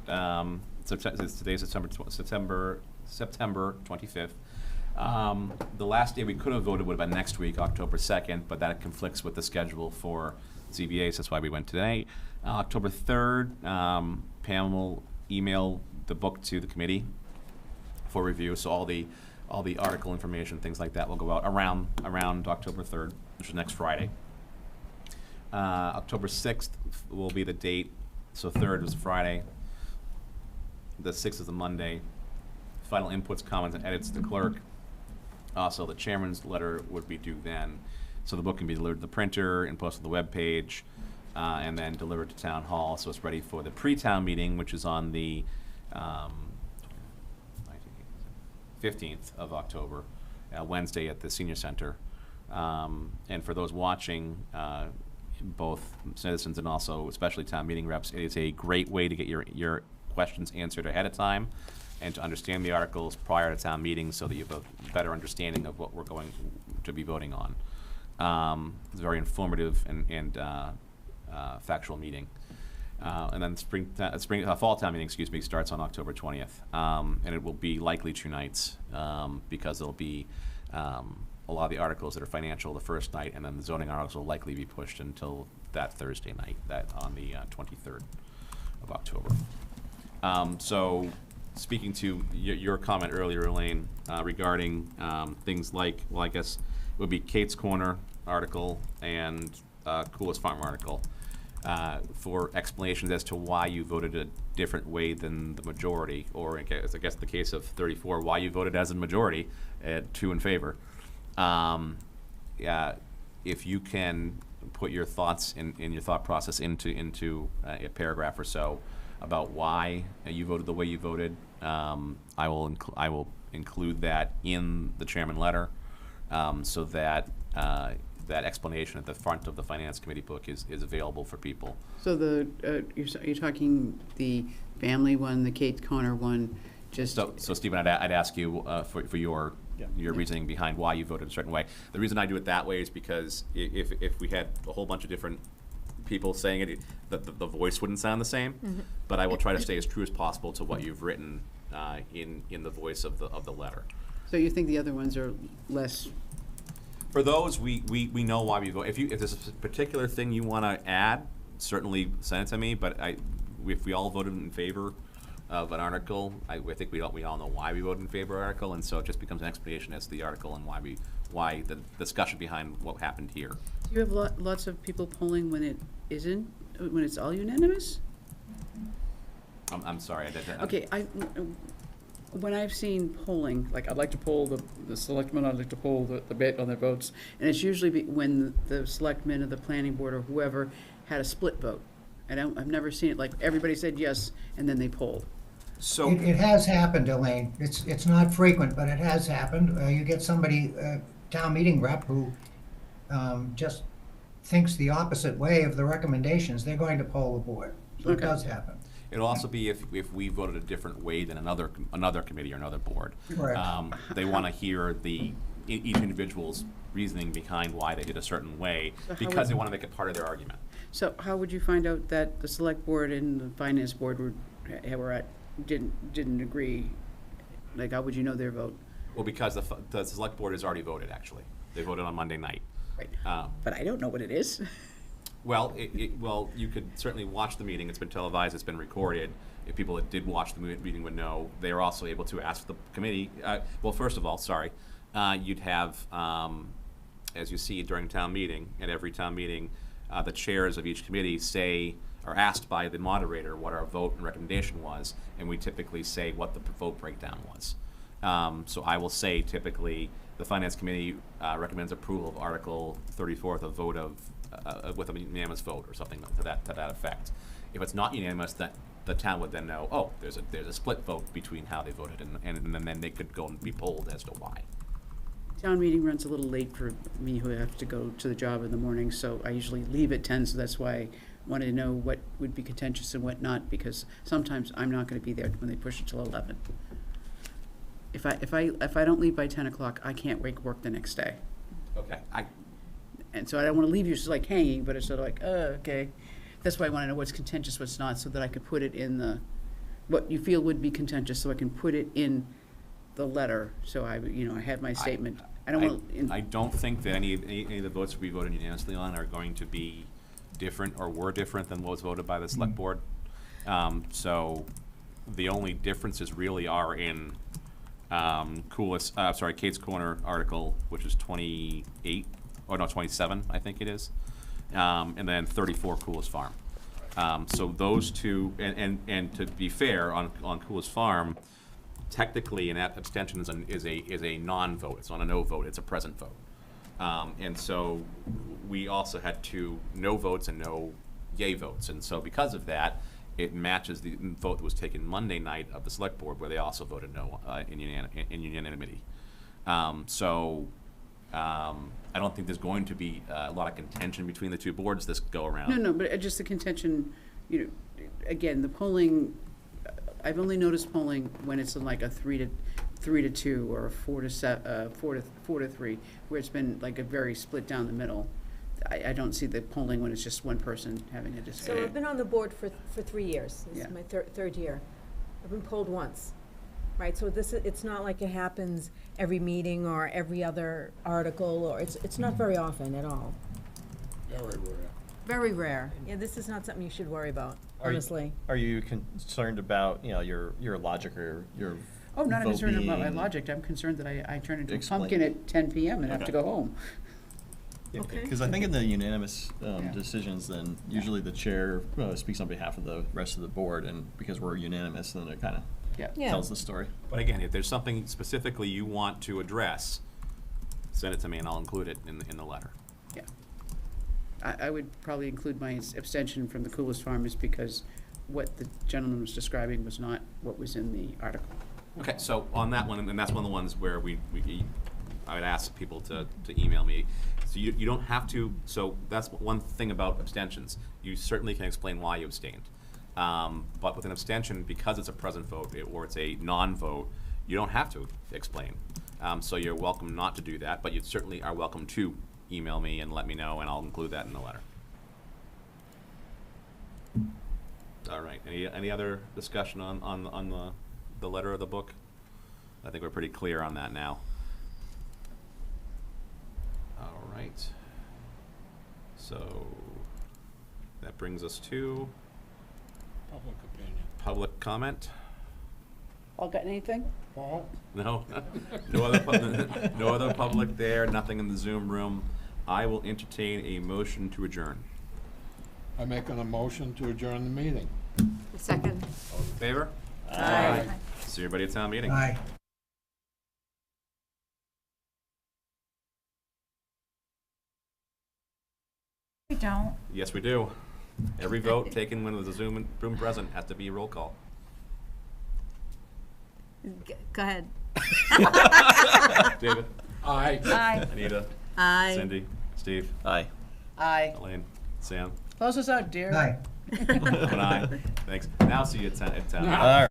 Today's September 25th. The last day we could have voted would have been next week, October 2nd, but that conflicts with the schedule for ZBAs. That's why we went today. October 3rd, Pam will email the book to the committee for review. So all the article information, things like that, will go out around October 3rd, which is next Friday. October 6th will be the date. So 3rd was Friday. The 6th is a Monday. Final inputs, comments, and edits to the clerk. Also, the chairman's letter would be due then. So the book can be delivered to the printer and posted to the webpage, and then delivered to town hall. So it's ready for the pre-town meeting, which is on the 15th of October, Wednesday at the senior center. And for those watching, both citizens and also especially town meeting reps, it is a great way to get your questions answered ahead of time and to understand the articles prior to town meetings so that you have a better understanding of what we're going to be voting on. It's a very informative and factual meeting. And then fall town meeting, starts on October 20th. And it will be likely 2 nights because there'll be a lot of the articles that are financial the first night, and then the zoning articles will likely be pushed until that Thursday night, that on the 23rd of October. So speaking to your comment earlier, Elaine, regarding things like, well, I guess it would be Kate's Corner article and Coolest Farm article for explanations as to why you voted a different way than the majority, or I guess the case of 34, why you voted as a majority at 2 in favor. If you can put your thoughts in your thought process into a paragraph or so about why you voted the way you voted, I will include that in the chairman letter, so that that explanation at the front of the finance committee book is available for people. So you're talking the family one, the Kate Connor one, just. So Stephen, I'd ask you for your reasoning behind why you voted a certain way. The reason I do it that way is because if we had a whole bunch of different people saying it, the voice wouldn't sound the same. Mm-hmm. But I will try to stay as true as possible to what you've written in the voice of the letter. So you think the other ones are less? For those, we know why we vote. If there's a particular thing you want to add, certainly send it to me. But if we all voted in favor of an article, I think we all know why we voted in favor of an article, and so it just becomes an explanation as to the article and why the discussion behind what happened here. Do you have lots of people polling when it isn't, when it's all unanimous? I'm sorry. Okay, when I've seen polling, like I'd like to poll the selectmen, I'd like to poll the bit on their votes, and it's usually when the selectmen or the planning board or whoever had a split vote. I've never seen it like everybody said yes and then they polled. So It has happened, Elaine. It's not frequent, but it has happened. You get somebody, town meeting rep, who just thinks the opposite way of the recommendations. They're going to poll the board. So it does happen. it'll also be if we voted a different way than another committee or another board. Correct. They want to hear each individual's reasoning behind why they did a certain way, because they want to make it part of their argument. So how would you find out that the select board and the finance board didn't agree? Like, how would you know their vote? Well, because the select board has already voted, actually. They voted on Monday night. Right. But I don't know what it is. Well, well, you could certainly watch the meeting. It's been televised. It's been recorded. If people that did watch the meeting would know, they are also able to ask the committee. Well, first of all, sorry, you'd have, as you see during town meeting, at every town meeting, the chairs of each committee are asked by the moderator what our vote and recommendation was, and we typically say what the vote breakdown was. So I will say typically the Finance Committee recommends approval of Article 34 with a vote with a unanimous vote or something to that effect. If it's not unanimous, that the town would then know, oh, there's a split vote between how they voted, and then they could go and be polled as to why. Town meeting runs a little late for me, who have to go to the job in the morning, so I usually leave at 10, so that's why I wanted to know what would be contentious and what not, because sometimes I'm not going to be there when they push it till 11. If I don't leave by 10 o'clock, I can't work the next day. Okay. And so I don't want to leave you just like hanging, but it's sort of like, okay. That's why I want to know what's contentious, what's not, so that I could put it in the what you feel would be contentious, so I can put it in the letter, so I have my statement. I don't want. I don't think that any of the votes we voted unanimously on are going to be different or were different than what was voted by the select board. So the only differences really are in Kate's Corner article, which is 27, I think it is, and then 34 Coolest Farm. So those two, and to be fair, on Coolest Farm, technically an abstention is a non-vote. It's not a no vote. It's a present vote. And so we also had 2 no votes and no yay votes. And so because of that, it matches the vote that was taken Monday night of the select board, where they also voted no in unanimity. So I don't think there's going to be a lot of contention between the 2 boards this go around. No, but just the contention, again, the polling, I've only noticed polling when it's in like a 3 to 2 or a 4 to 3, where it's been like a very split down the middle. I don't see the polling when it's just one person having a So discussion. I've been on the board for 3 years. This Yeah. is my third year. I've been polled once, right? So it's not like it happens every meeting or every other article, or it's not very often at all. Very rare. Very rare. Yeah, this is not something you should worry about, honestly. Are you concerned about, your logic or your Oh, not vote concerned about my being logic. I'm concerned that I turn into a explained? pumpkin at 10 PM and have to go home. Okay. Because I think in the unanimous Yeah. decisions, then usually the chair speaks on behalf of the rest of the board, and because we're unanimous, then it kind of Yeah. Yeah. tells the story. But again, if there's something specifically you want to address, send it to me and I'll include it in the letter. Yeah. I would probably include my abstention from the Coolest Farmers because what the gentleman was describing was not what was in the article. Okay, so on that one, and that's one of the ones where I would ask people to email me. So you don't have to, so that's one thing about abstentions. You certainly can explain why you abstained. But with an abstention, because it's a present vote or it's a non-vote, you don't have to explain. So you're welcome not to do that, but you certainly are welcome to email me and let me know, and I'll include that in the letter. All right, any other discussion on the letter of the book? I think we're pretty clear on that now. All right. So that brings us to Public opinion. public comment. All got anything? Paul? No, no other public there, nothing in the Zoom room. I will entertain a motion to adjourn. I make an motion to adjourn the meeting. Second. All in favor? Aye. See everybody at town meeting. Aye. We don't. Yes, we do. Every vote taken when there's a Zoom room present has to be a roll call. Go ahead. David, Aye. Aye. Anita, Aye. Cindy, Steve, Aye. Aye. Elaine, Sam, Close us out, dear. Aye. and I. Thanks. Now see you at town. All right.